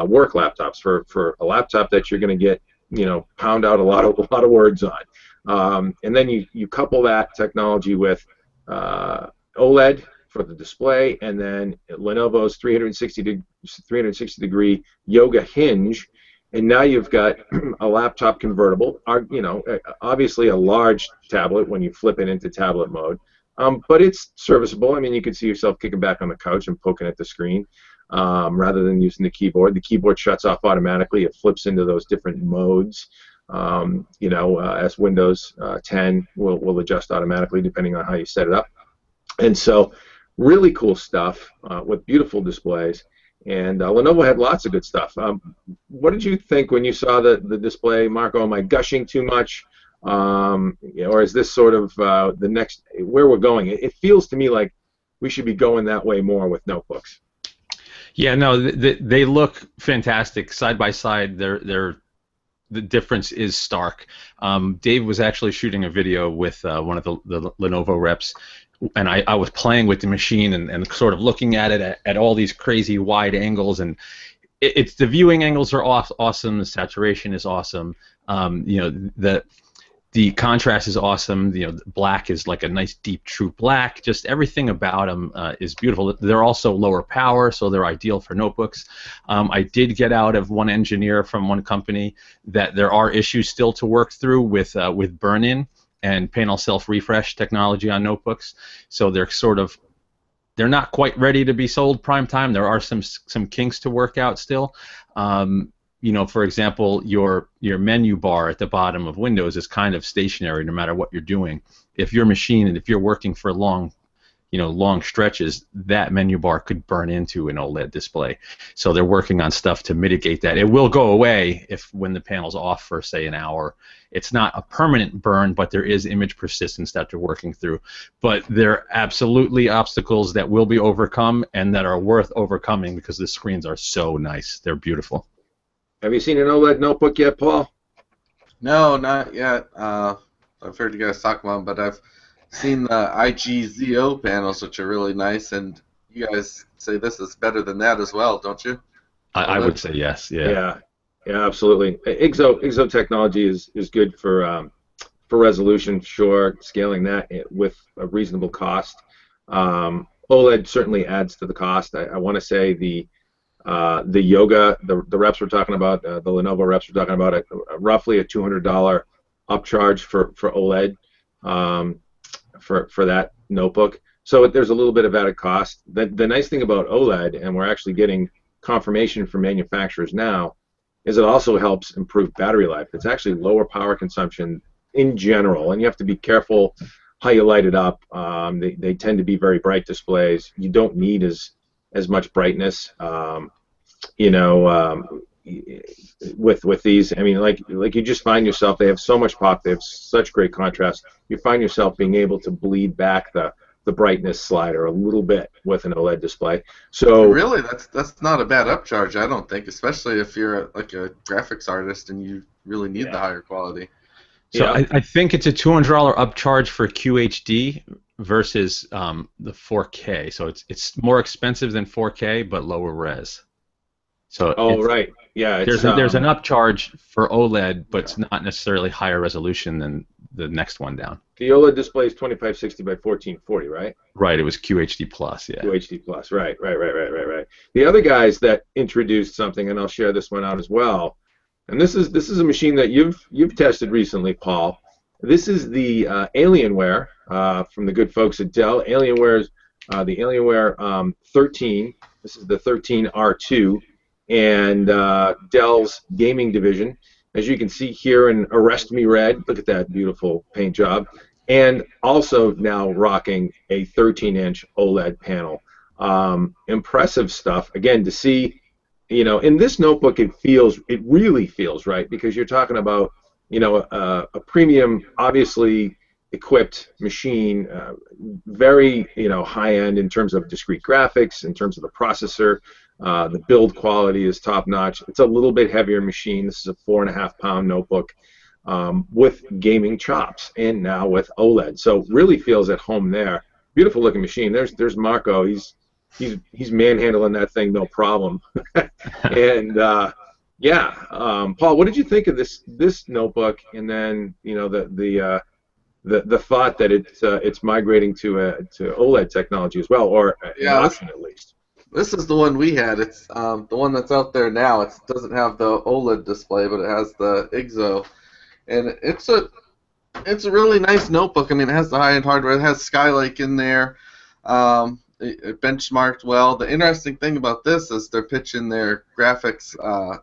work laptops, for a laptop that you're going to get, pound out a lot of words on. And then you couple that technology with OLED for the display, and then Lenovo's 360 degree yoga hinge, and now you've got a laptop convertible, obviously a large tablet when you flip it into tablet mode, but it's serviceable. I mean, you can see yourself kicking back on the couch and poking at the screen rather than using the keyboard. The keyboard shuts off automatically. It flips into those different modes. As Windows 10 will adjust automatically depending on how you set it up. And so really cool stuff with beautiful displays. And Lenovo had lots of good stuff. What did you think when you saw the display, Marco? Am I gushing too much? Or is this sort of the next, where we're going? It feels to me like we should be going that way more with notebooks. Yeah, no, they look fantastic side by side. The difference is stark. Dave was actually shooting a video with one of the Lenovo reps, and I was playing with the machine and sort of looking at it at all these crazy wide angles, and it's the viewing angles are awesome. The saturation is awesome. The contrast is awesome. Black is like a nice deep true black. Just everything about them is beautiful. They're also lower power, so they're ideal for notebooks. I did get out of one engineer from one company that there are issues still to work through with burn-in and panel self-refresh technology on notebooks. So they're not quite ready to be sold prime time. There are some kinks to work out still. For example, your menu bar at the bottom of Windows is kind of stationary no matter what you're doing. If your machine, and if you're working for long stretches, that menu bar could burn into an OLED display. So they're working on stuff to mitigate that. It will go away when the panel's off for, say, an hour. It's not a permanent burn, but there is image persistence that they're working through. But they're absolutely obstacles that will be overcome and that are worth overcoming because the screens are so nice. They're beautiful. Have you seen an OLED notebook yet, Paul? No, not yet. I've heard you guys talk about them, but I've seen the IGZO panels, which are really nice, and you guys say this is better than that as well, don't you? I would say yes. Yeah, absolutely. IGZO technology is good for resolution, sure, scaling that with a reasonable cost. OLED certainly adds to the cost. I want to say the Yoga, the reps we're talking about, the Lenovo reps we're talking about, roughly a $200 upcharge for OLED for that notebook. So there's a little bit of added cost. The nice thing about OLED, and we're actually getting confirmation from manufacturers now, is it also helps improve battery life. It's actually lower power consumption in general, and you have to be careful how you light it up. They tend to be very bright displays. You don't need as much brightness, with these. I mean, like you just find yourself, they have so much pop, they have such great contrast. You find yourself being able to bleed back the brightness slider a little bit with an OLED display. So really, that's not a bad upcharge, I don't think, especially if you're like a graphics artist and you really need the higher quality. So I think it's a $200 upcharge for QHD versus the 4K. So it's more expensive than 4K, but lower res. So Oh, right. Yeah, it's there's an upcharge for OLED, but it's not necessarily higher resolution than the next one down. the OLED display is 2560 by 1440, right? Right. It was QHD plus. Yeah. QHD plus. Right. The other guys that introduced something, and I'll share this one out as well. And this is a machine that you've tested recently, Paul. This is the Alienware from the good folks at Dell. Alienware's the Alienware 13. This is the 13R2, and Dell's gaming division. As you can see here in Arrest Me Red, look at that beautiful paint job. And also now rocking a 13-inch OLED panel. Impressive stuff. Again, to see, in this notebook, it really feels right, because you're talking about, a premium, obviously equipped machine, very, high-end in terms of discrete graphics, in terms of the processor. The build quality is top-notch. It's a little bit heavier machine. This is a 4.5-pound notebook with gaming chops, and now with OLED. So really feels at home there. Beautiful looking machine. There's Marco. He's manhandling that thing, no problem. And Paul, what did you think of this notebook? And then the thought that it's migrating to OLED technology as well, or an option at least. This is the one we had. It's the one that's out there now. It doesn't have the OLED display, but it has the IGZO, and it's a really nice notebook. I mean, it has the high-end hardware. It has Skylake in there. It benchmarked well. The interesting thing about this is they're pitching their graphics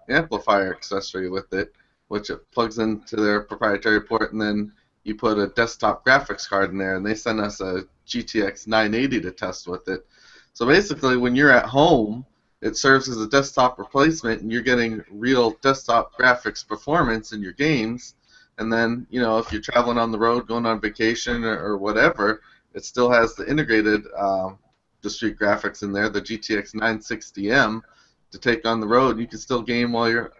amplifier accessory with it, which it plugs into their proprietary port, and then you put a desktop graphics card in there, and they send us a GTX 980 to test with it. So basically, when you're at home, it serves as a desktop replacement, and you're getting real desktop graphics performance in your games. And then, if you're traveling on the road, going on vacation or whatever, it still has the integrated discrete graphics in there, the GTX 960M, to take on the road. You can still game while you're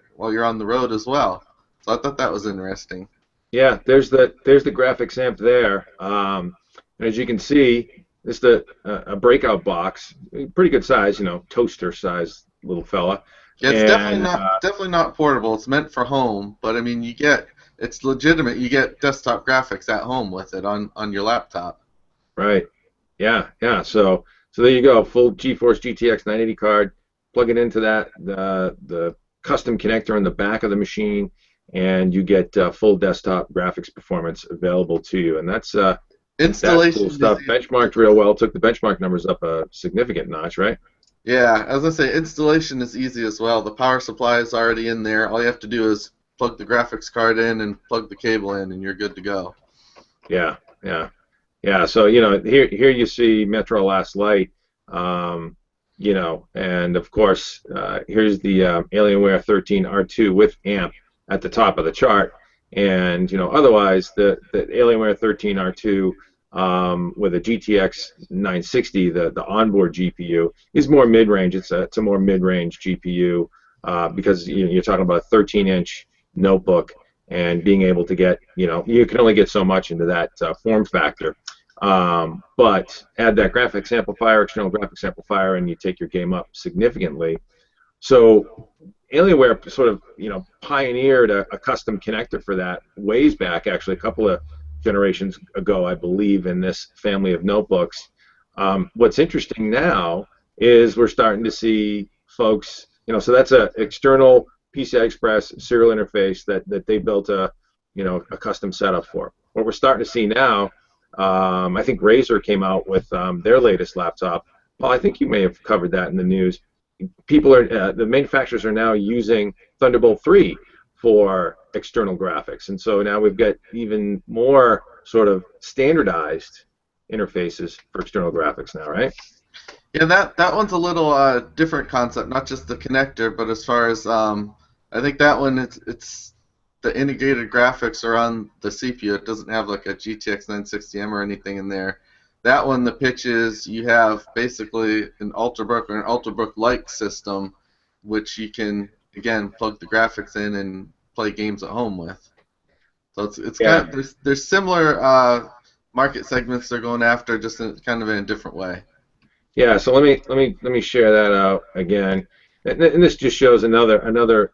on the road as well. So I thought that was interesting. Yeah, there's the graphics amp there. And as you can see, it's a breakout box, pretty good size, toaster size little fella. Yeah, it's definitely not portable. It's meant for home, but I mean, it's legitimate. You get desktop graphics at home with it on your laptop. Right. Yeah. So there you go. Full GeForce GTX 980 card. Plug it into that the custom connector on the back of the machine, and you get full desktop graphics performance available to you. And that's installation cool stuff. Benchmarked real well. Took the benchmark numbers up a significant notch, right? Yeah, as I say, installation is easy as well. The power supply is already in there. All you have to do is plug the graphics card in and plug the cable in, and you're good to go. Yeah. So here you see Metro Last Light, and of course here's the Alienware 13R2 with amp at the top of the chart, and otherwise the Alienware 13R2 with a GTX 960, the onboard GPU is more mid-range. It's a more mid-range GPU because you're talking about a 13-inch notebook, and being able to get, you can only get so much into that form factor. But add that graphics amplifier, external graphics amplifier, and you take your game up significantly. So Alienware sort of, pioneered a custom connector for that ways back, actually a couple of generations ago, I believe, in this family of notebooks. What's interesting now is we're starting to see folks, so that's an external PCI Express serial interface that they built a custom setup for. What we're starting to see now, I think Razer came out with their latest laptop. Well, I think you may have covered that in the news. The manufacturers are now using Thunderbolt 3 for external graphics, and so now we've got even more sort of standardized interfaces for external graphics now, right? Yeah, that one's a little different concept, not just the connector, but as far as I think that one it's the integrated graphics are on the CPU. It doesn't have like a GTX 960M or anything in there. That one, the pitch is you have basically an ultrabook or an ultrabook-like system, which you can again plug the graphics in and play games at home with. So it's kind of, there's similar market segments they're going after, just kind of in a different way. Yeah, so let me share that out again, and this just shows another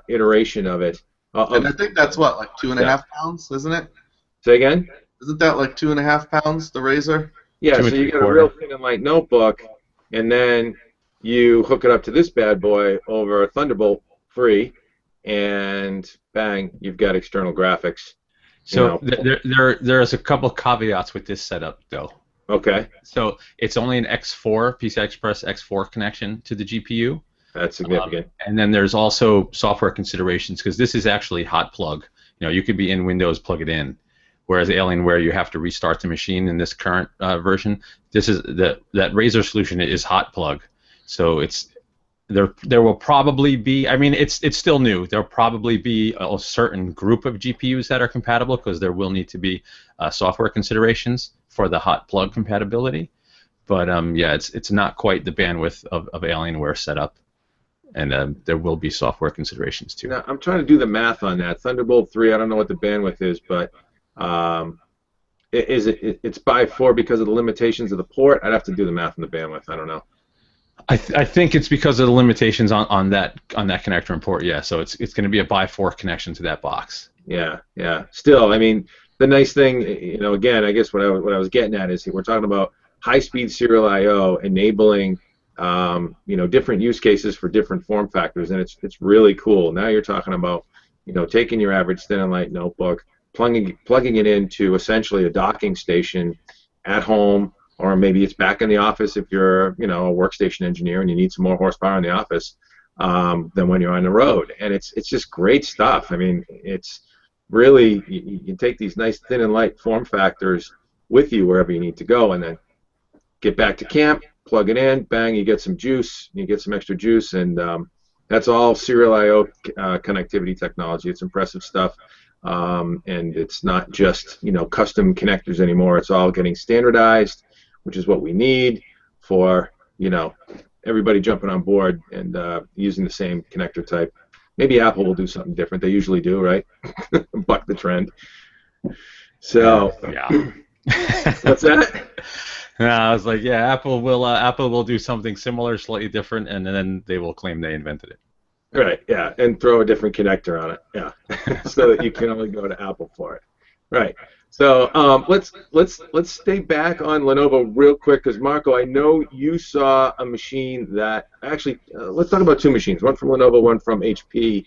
iteration of it. And I think that's what, like 2.5 pounds, isn't it? Say again? Isn't that like 2.5 pounds, the Razer? Yeah, Two so and you three get a quarter. real thin and light notebook, and then you hook it up to this bad boy over Thunderbolt 3, and bang, you've got external graphics. So there's a couple caveats with this setup, though. Okay. So it's only an X4 PCI Express X4 connection to the GPU. That's significant. And then there's also software considerations because this is actually hot plug. You could be in Windows, plug it in. Whereas Alienware, you have to restart the machine in this current version. This is that Razer solution is hot plug. So there will probably be. I mean, it's still new. There'll probably be a certain group of GPUs that are compatible because there will need to be software considerations for the hot plug compatibility. But yeah, it's not quite the bandwidth of Alienware setup. And there will be software considerations too. Now, I'm trying to do the math on that. Thunderbolt 3, I don't know what the bandwidth is, but it's by 4 because of the limitations of the port? I'd have to do the math on the bandwidth. I don't know. I think it's because of the limitations on that connector and port. Yeah, so it's going to be a by 4 connection to that box. Yeah. Still, I mean, the nice thing, again, I guess what I was getting at is we're talking about high-speed serial I/O enabling different use cases for different form factors, and it's really cool. Now you're talking about, taking your average thin and light notebook, plugging it into essentially a docking station at home, or maybe it's back in the office if you're, a workstation engineer and you need some more horsepower in the office than when you're on the road. And it's just great stuff. I mean, it's really you take these nice thin and light form factors with you wherever you need to go, and then get back to camp. Plug it in, bang, you get some juice, you get some extra juice, and that's all serial I/O connectivity technology. It's impressive stuff, and it's not just custom connectors anymore. It's all getting standardized, which is what we need for everybody jumping on board and using the same connector type. Maybe Apple will do something different. They usually do, right? Buck the trend. So yeah. What's that? I was like, yeah, Apple will do something similar, slightly different, and then they will claim they invented it. Right, yeah, and throw a different connector on it, yeah, so that you can only go to Apple for it. Right. So let's stay back on Lenovo real quick, because Marco, I know you saw a machine that actually. Let's talk about two machines. One from Lenovo, one from HP.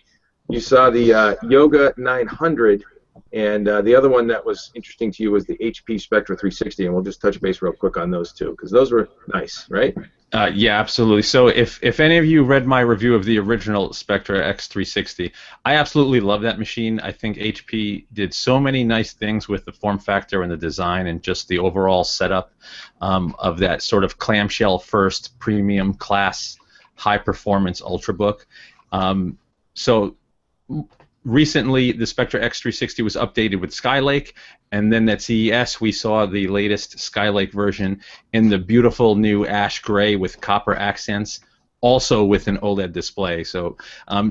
You saw the Yoga 900. And the other one that was interesting to you was the HP Spectra 360, and we'll just touch base real quick on those two, because those were nice, right? Yeah, absolutely. So if any of you read my review of the original Spectra X360, I absolutely love that machine. I think HP did so many nice things with the form factor and the design and just the overall setup of that sort of clamshell first premium class high performance ultrabook. So recently, the Spectra X360 was updated with Skylake, and then at CES we saw the latest Skylake version in the beautiful new ash gray with copper accents, also with an OLED display. So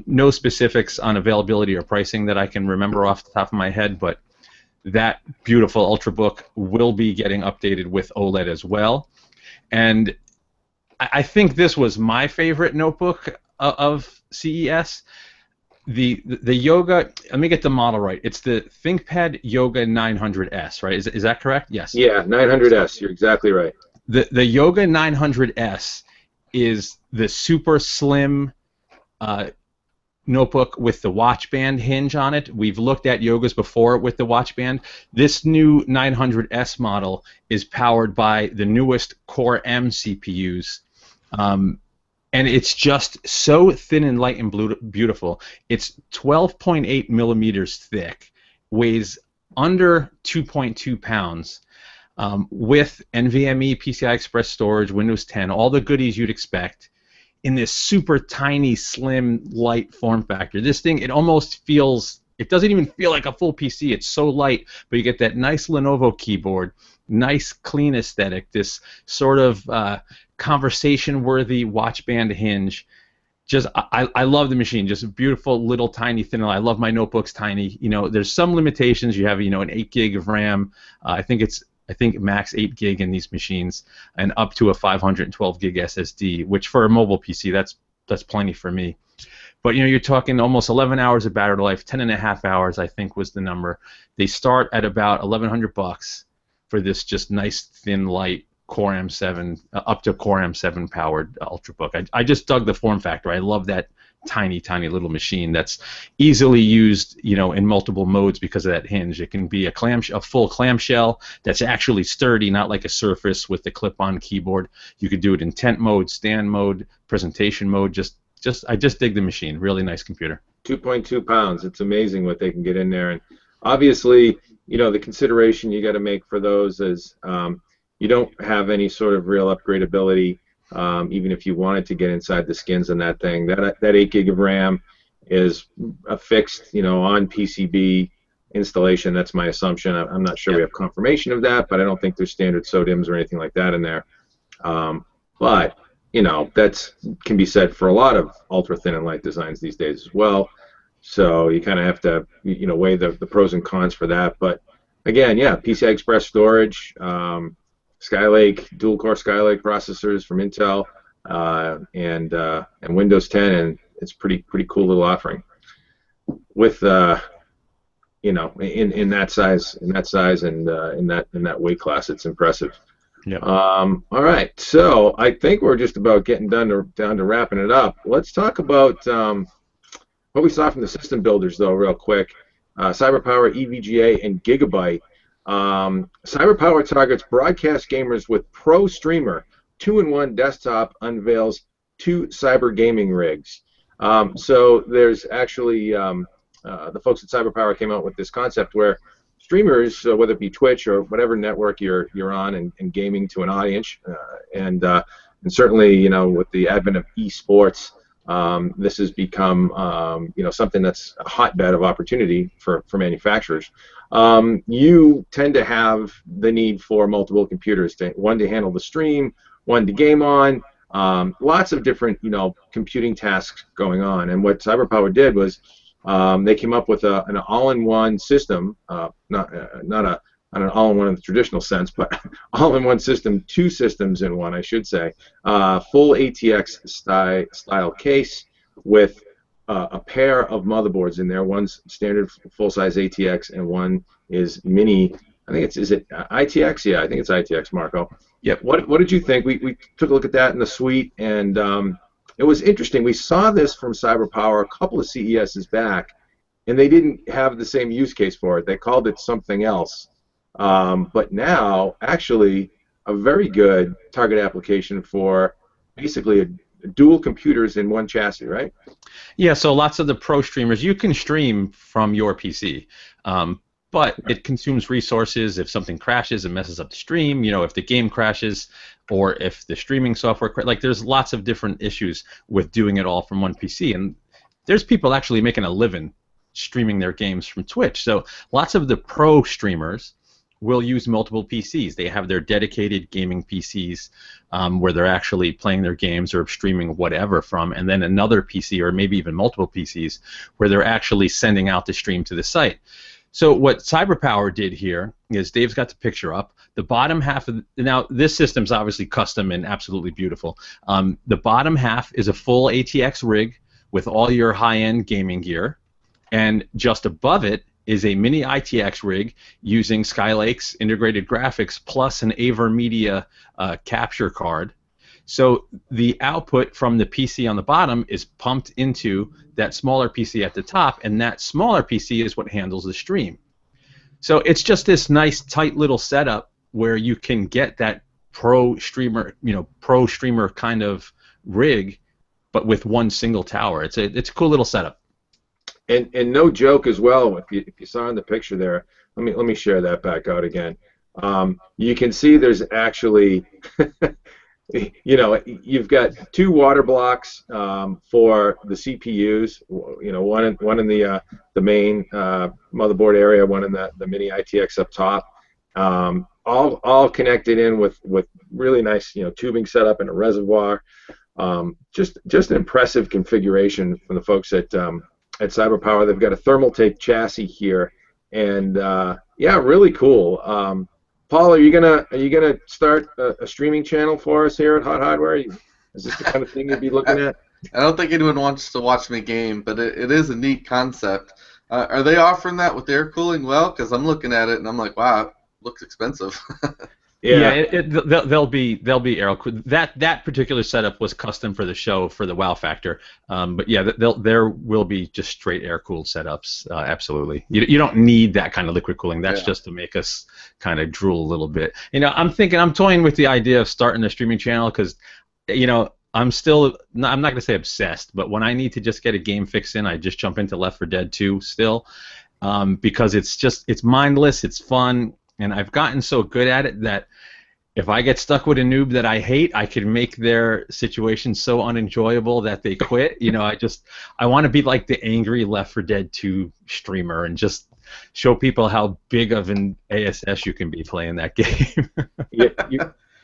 no specifics on availability or pricing that I can remember off the top of my head, but that beautiful ultrabook will be getting updated with OLED as well. And I think this was my favorite notebook of CES. The Yoga, let me get the model right. It's the ThinkPad Yoga 900S, right? Is that correct? Yes. Yeah, 900S. You're exactly right. The Yoga 900S is the super slim notebook with the watch band hinge on it. We've looked at Yogas before with the watch band. This new 900S model is powered by the newest Core M CPUs. And it's just so thin and light and beautiful. It's 12.8 millimeters thick, weighs under 2.2 pounds, with NVMe, PCI Express storage, Windows 10, all the goodies you'd expect, in this super tiny, slim, light form factor. This thing, it almost feels, it doesn't even feel like a full PC. It's so light, but you get that nice Lenovo keyboard, nice, clean aesthetic, this sort of conversation-worthy watch band hinge. Just, I love the machine. Just a beautiful, little, tiny, thin. I love my notebooks tiny. There's some limitations. You have, an 8 gig of RAM. I think it's I think max 8 gig in these machines, and up to a 512 gig SSD, which for a mobile PC, that's plenty for me. But you're talking almost 11 hours of battery life, 10 and a half hours, I think was the number. They start at about $1,100 for this just nice, thin, light Core M7, up to Core M7 powered ultrabook. I just dug the form factor. I love that tiny, tiny little machine that's easily used, in multiple modes because of that hinge. It can be a full clamshell that's actually sturdy, not like a Surface with the clip-on keyboard. You could do it in tent mode, stand mode, presentation mode. I just dig the machine. Really nice computer. 2.2 pounds. It's amazing what they can get in there. And obviously, the consideration you got to make for those is you don't have any sort of real upgradability, even if you wanted to get inside the skins on that thing. That 8 gig of RAM is a fixed, on PCB installation. That's my assumption. I'm not sure we have confirmation of that, but I don't think there's standard SODIMMs or anything like that in there. But that can be said for a lot of ultra thin and light designs these days as well. So you kind of have to, weigh the pros and cons for that. But again, yeah, PCI Express storage, Skylake, dual-core Skylake processors from Intel, and Windows 10, and it's pretty cool little offering. With in that size, and in that weight class, it's impressive. Yep. All right, so I think we're just about getting down to wrapping it up. Let's talk about what we saw from the system builders, though, real quick. CyberPower, EVGA, and Gigabyte. CyberPower targets broadcast gamers with Pro Streamer. 2-in-1 desktop unveils 2 cyber gaming rigs. So there's actually the folks at CyberPower came out with this concept where streamers, whether it be Twitch or whatever network you're on, and gaming to an audience, and certainly with the advent of esports, this has become something that's a hotbed of opportunity for manufacturers. You tend to have the need for multiple computers, one to handle the stream, one to game on, lots of different computing tasks going on. And what CyberPower did was they came up with an all-in-one system, not an all-in-one in the traditional sense, but all-in-one system, 2 systems in one, I should say. Full ATX style case with a pair of motherboards in there. One's standard full-size ATX, and one is mini. I think is it ITX? Yeah, I think it's ITX, Marco. Yep. What did you think? We took a look at that in the suite, and it was interesting. We saw this from CyberPower a couple of CESs back, and they didn't have the same use case for it. They called it something else. But now, actually, a very good target application for basically dual computers in one chassis, right? Yeah, so lots of the pro streamers, you can stream from your PC, but it consumes resources. If something crashes, it messes up the stream. If the game crashes, or if the streaming software there's lots of different issues with doing it all from one PC. And there's people actually making a living streaming their games from Twitch. So lots of the pro streamers will use multiple PCs. They have their dedicated gaming PCs where they're actually playing their games or streaming whatever from, and then another PC, or maybe even multiple PCs, where they're actually sending out the stream to the site. So what CyberPower did here is, Dave's got the picture up. The bottom half of now this system's obviously custom and absolutely beautiful. The bottom half is a full ATX rig with all your high-end gaming gear, and just above it is a mini ITX rig using Skylake's integrated graphics plus an AverMedia capture card. So the output from the PC on the bottom is pumped into that smaller PC at the top, and that smaller PC is what handles the stream. So it's just this nice, tight little setup where you can get that pro streamer kind of rig, but with one single tower. It's a cool little setup. And no joke as well. If you saw in the picture there, let me share that back out again. You can see there's actually, you've got 2 water blocks for the CPUs. One in the main motherboard area, one in the mini ITX up top. All connected in with really nice tubing setup and a reservoir. Just an impressive configuration from the folks at CyberPower. They've got a thermal tape chassis here, and yeah, really cool. Paul, are you gonna start a streaming channel for us here at Hot Hardware? Is this the kind of thing you'd be looking at? I don't think anyone wants to watch me game, but it is a neat concept. Are they offering that with air cooling? Well, because I'm looking at it and I'm like, wow, it looks expensive. Yeah, they'll be aero. That particular setup was custom for the show for the wow factor. But yeah, there will be just straight air cooled setups. Absolutely, you don't need that kind of liquid cooling. That's just to make us kind of drool a little bit. I'm toying with the idea of starting a streaming channel because, I'm not going to say obsessed, but when I need to just get a game fix in, I just jump into Left 4 Dead 2 still, because it's mindless, it's fun. And I've gotten so good at it that if I get stuck with a noob that I hate, I can make their situation so unenjoyable that they quit. I want to be like the angry Left 4 Dead 2 streamer and just show people how big of an ASS you can be playing that game.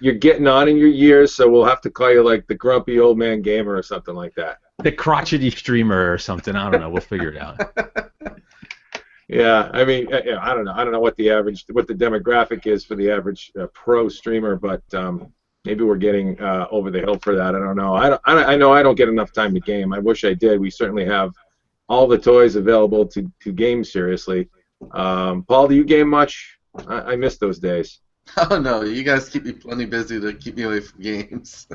You're getting on in your years, so we'll have to call you like the grumpy old man gamer or something like that. The crotchety streamer or something. I don't know. We'll figure it out. Yeah, I mean, I don't know. I don't know what the demographic is for the average pro streamer, but maybe we're getting over the hill for that. I don't know. I know I don't get enough time to game. I wish I did. We certainly have all the toys available to game seriously. Paul, do you game much? I miss those days. Oh no, you guys keep me plenty busy to keep me away from games.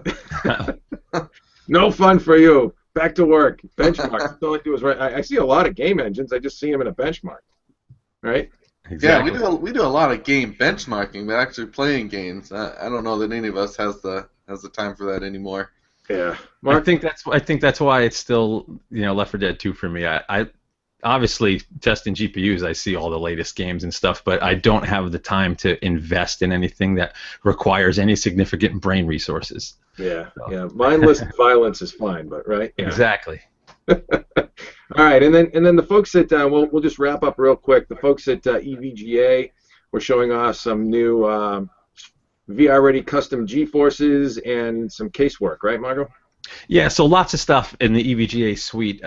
No fun for you. Back to work. Benchmark. All I do is I see a lot of game engines. I just see them in a benchmark. Right? Exactly. Yeah, we do a lot of game benchmarking, but actually playing games, I don't know that any of us has the time for that anymore. Yeah. Mark? I think that's why it's still Left 4 Dead 2 for me. I obviously testing GPUs, I see all the latest games and stuff, but I don't have the time to invest in anything that requires any significant brain resources. Yeah, yeah. Mindless violence is fine, but right? Yeah. Exactly. All right, and then the folks at we'll just wrap up real quick. The folks at EVGA were showing off some new VR-ready custom GeForces and some casework, right, Margo? Yeah, so lots of stuff in the EVGA suite.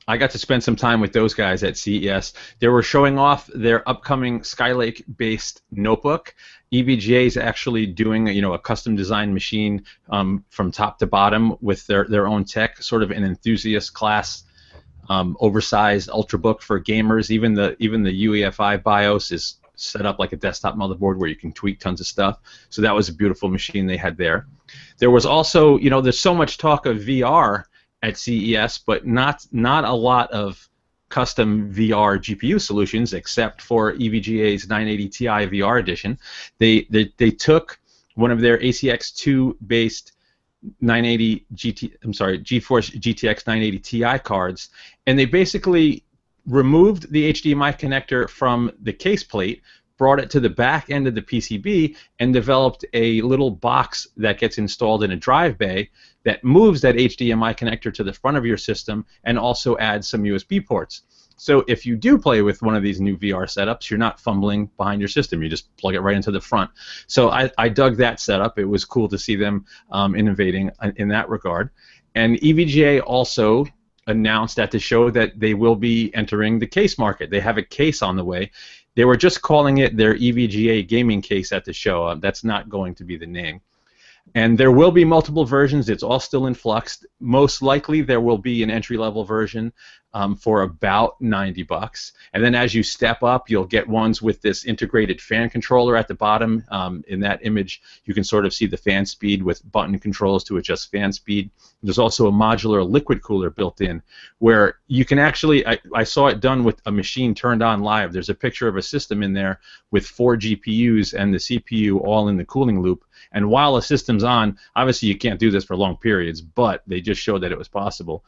I got to spend some time with those guys at CES. They were showing off their upcoming Skylake-based notebook. EVGA is actually doing a custom designed machine from top to bottom with their own tech, sort of an enthusiast class, oversized ultrabook for gamers. Even the UEFI BIOS is set up like a desktop motherboard where you can tweak tons of stuff. So that was a beautiful machine they had there. There was also, there's so much talk of VR at CES, but not a lot of custom VR GPU solutions, except for EVGA's 980 Ti VR edition. They took one of their ACX2 based GeForce GTX 980 Ti cards, and they basically removed the HDMI connector from the case plate, brought it to the back end of the PCB, and developed a little box that gets installed in a drive bay that moves that HDMI connector to the front of your system and also adds some USB ports. So if you do play with one of these new VR setups, you're not fumbling behind your system. You just plug it right into the front. So I dug that setup. It was cool to see them innovating in that regard. And EVGA also announced at the show that they will be entering the case market. They have a case on the way. They were just calling it their EVGA gaming case at the show. That's not going to be the name. And there will be multiple versions. It's all still in flux. Most likely there will be an entry-level version for about $90. And then as you step up, you'll get ones with this integrated fan controller at the bottom. In that image, you can sort of see the fan speed with button controls to adjust fan speed. There's also a modular liquid cooler built in where you can actually, I saw it done with a machine turned on live. There's a picture of a system in there with 4 GPUs and the CPU all in the cooling loop. And while a system's on, obviously you can't do this for long periods, but they just showed that it was possible.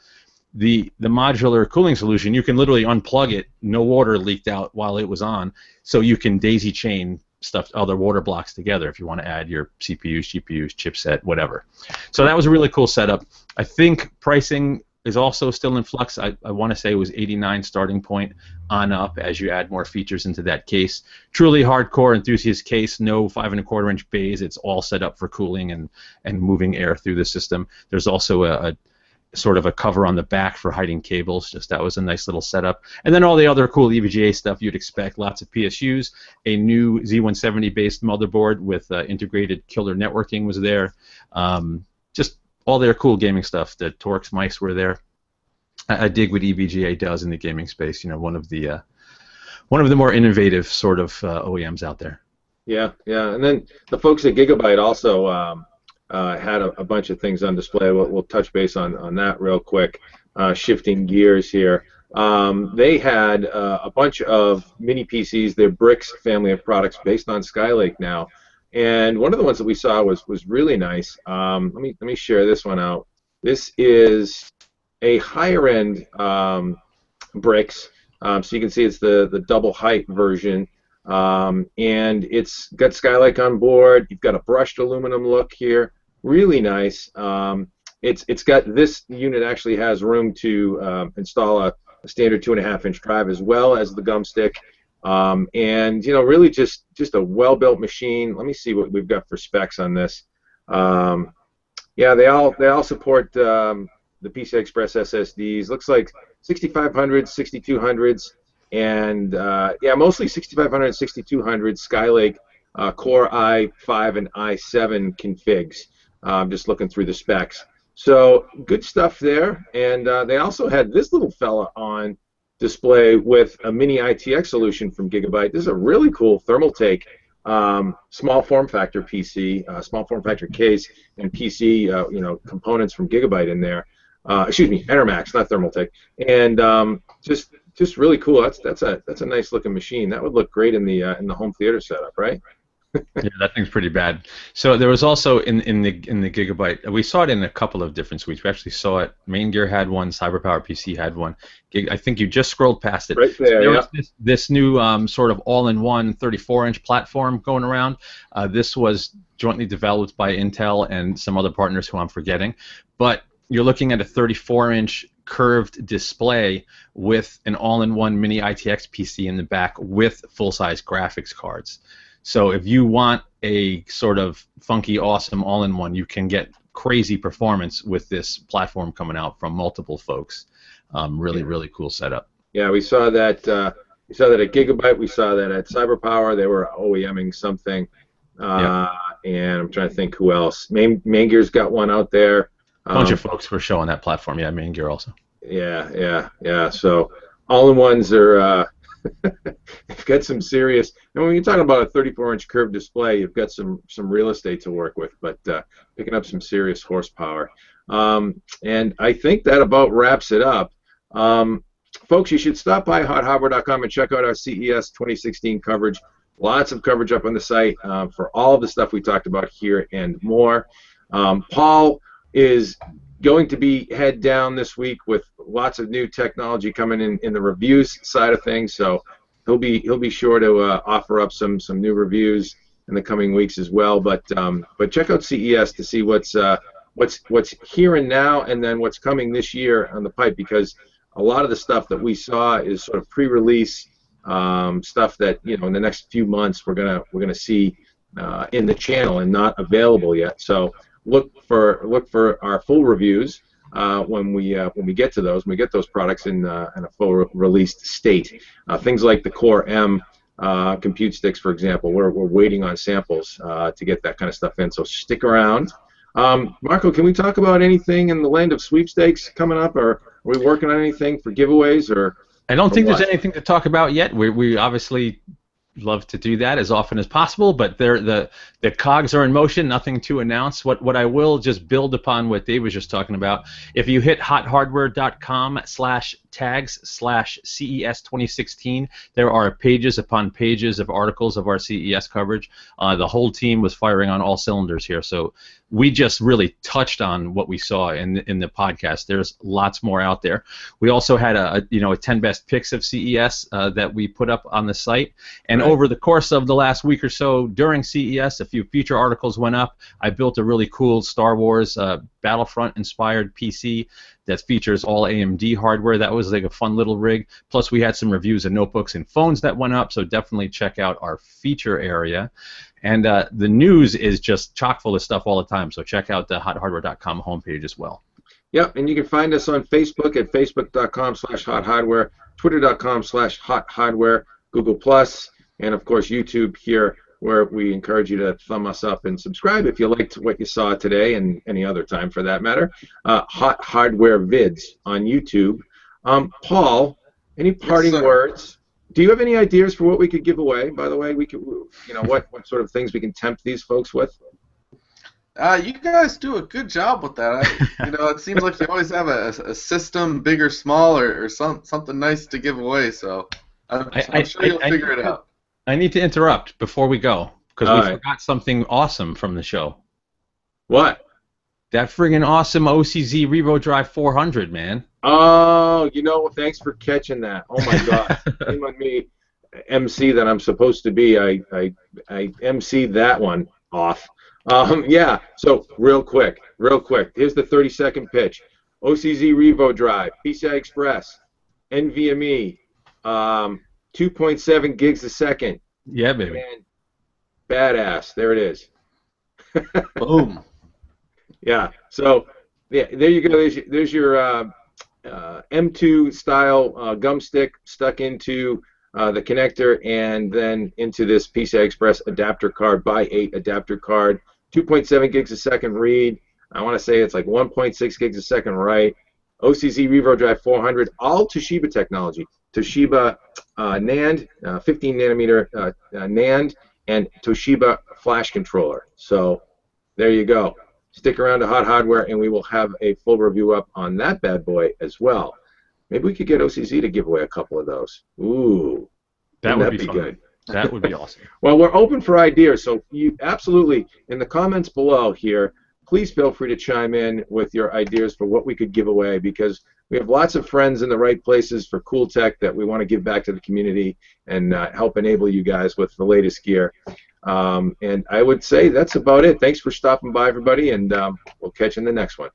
The modular cooling solution, you can literally unplug it, no water leaked out while it was on, so you can daisy chain other water blocks together if you want to add your CPUs, GPUs, chipset, whatever. So that was a really cool setup. I think pricing is also still in flux. I want to say it was $89 starting point on up as you add more features into that case. Truly hardcore enthusiast case, no 5 1/4-inch bays. It's all set up for cooling and moving air through the system. There's also sort of a cover on the back for hiding cables. Just that was a nice little setup. And then all the other cool EVGA stuff you'd expect. Lots of PSUs. A new Z170 based motherboard with integrated killer networking was there. Just all their cool gaming stuff. The Torx mics were there. I dig what EVGA does in the gaming space. You know, one of the more innovative sort of OEMs out there. Yeah, yeah. And then the folks at Gigabyte also had a bunch of things on display. We'll touch base on that real quick. Shifting gears here. They had a bunch of mini PCs, their Bricks family of products based on Skylake now. And one of the ones that we saw was really nice. Let me share this one out. This is a higher end Bricks. So you can see it's the double height version. And it's got Skylake on board. You've got a brushed aluminum look here. Really nice. It's got, this unit actually has room to install a standard 2.5-inch drive as well as the gum stick. And you know, really just a well-built machine. Let me see what we've got for specs on this. Yeah, they all support the PCI Express SSDs. Looks like 6500s, 6200s, and yeah, mostly 6500, 6200 Skylake Core i5 and i7 configs. I'm just looking through the specs. So good stuff there. And they also had this little fella on display with a mini ITX solution from Gigabyte. This is a really cool thermal take, small form factor PC, small form factor case, and PC you know, components from Gigabyte in there. Excuse me, Enermax, not Thermaltake, and just really cool. That's a nice looking machine. That would look great in the home theater setup, right? Yeah, that thing's pretty bad. So there was also in the Gigabyte, we saw it in a couple of different suites. We actually saw it. Main Gear had one. CyberPower PC had one. I think you just scrolled past it. Right there. So there yeah. was this new sort of all-in-one 34-inch platform going around. This was jointly developed by Intel and some other partners who I'm forgetting. But you're looking at a 34-inch curved display with an all-in-one mini ITX PC in the back with full-size graphics cards. So if you want a sort of funky, awesome all-in-one, you can get crazy performance with this platform coming out from multiple folks. Really cool setup. Yeah, we saw that. We saw that at Gigabyte. We saw that at CyberPower. They were OEMing something. And I'm trying to think who else. Main Gear's got one out there. A bunch of folks were showing that platform. Yeah, Main Gear also. Yeah. So all-in-ones are. You've got some serious, and when you're talking about a 34-inch curved display, you've got some real estate to work with, but picking up some serious horsepower. And I think that about wraps it up. Folks, you should stop by HotHardware.com and check out our CES 2016 coverage. Lots of coverage up on the site for all of the stuff we talked about here and more. Paul is going to be head down this week with lots of new technology coming in the reviews side of things, so he'll be sure to offer up some new reviews in the coming weeks as well. But check out CES to see what's here and now, and then what's coming this year on the pipe, because a lot of the stuff that we saw is sort of pre-release stuff that, you know, in the next few months we're gonna see in the channel and not available yet. So look for our full reviews when we get to those. When we get those products in a full released state. Things like the Core M compute sticks, for example. We're waiting on samples to get that kind of stuff in. So stick around. Marco, can we talk about anything in the land of sweepstakes coming up, or are we working on anything for giveaways, or? I don't think there's anything to talk about yet. We obviously love to do that as often as possible, but the cogs are in motion. Nothing to announce. What I will just build upon what Dave was just talking about. If you hit hothardware.com/tags/CES 2016, there are pages upon pages of articles of our CES coverage. The whole team was firing on all cylinders here, so we just really touched on what we saw in the podcast. There's lots more out there. We also had a 10 best picks of CES that we put up on the site, and over the course of the last week or so during CES, a few feature articles went up. I built a really cool Star Wars Battlefront-inspired PC that features all AMD hardware. That was like a fun little rig. Plus, we had some reviews of notebooks and phones that went up, so definitely check out our feature area. And the news is just chock full of stuff all the time, so check out the HotHardware.com homepage as well. Yep, and you can find us on Facebook at facebook.com/HotHardware, twitter.com/HotHardware, Google+, and of course YouTube here, where we encourage you to thumb us up and subscribe if you liked what you saw today and any other time for that matter. Hot Hardware Vids on YouTube. Paul, any parting words? Do you have any ideas for what we could give away? By the way, we could, what sort of things we can tempt these folks with? You guys do a good job with that. It seems like you always have a system, big or small, or something nice to give away. So I'm sure you'll figure it out. I need to interrupt before we go because we forgot something awesome from the show. What? That friggin' awesome OCZ Revo Drive 400, man. Oh, thanks for catching that. Oh my God, shame on me, MC that I'm supposed to be. I MC'd that one off. Yeah. So real quick. Here's the 30-second pitch. OCZ Revo Drive, PCI Express, NVMe, 2.7 gigs a second. Yeah, baby. And badass. There it is. Boom. Yeah. So yeah, there you go. There's your M2 style gum stick stuck into the connector and then into this PCI Express adapter card by 8 adapter card. 2.7 gigs a second read. I want to say it's like 1.6 gigs a second write. OCZ Revo Drive 400, all Toshiba technology. Toshiba NAND, 15 nanometer NAND, and Toshiba flash controller. So there you go. Stick around to Hot Hardware, and we will have a full review up on that bad boy as well. Maybe we could get OCZ to give away a couple of those. Ooh, that would be good. That would be awesome. Well, we're open for ideas, so you absolutely, in the comments below here, please feel free to chime in with your ideas for what we could give away, because we have lots of friends in the right places for cool tech that we want to give back to the community and help enable you guys with the latest gear. And I would say that's about it. Thanks for stopping by, everybody, and we'll catch you in the next one.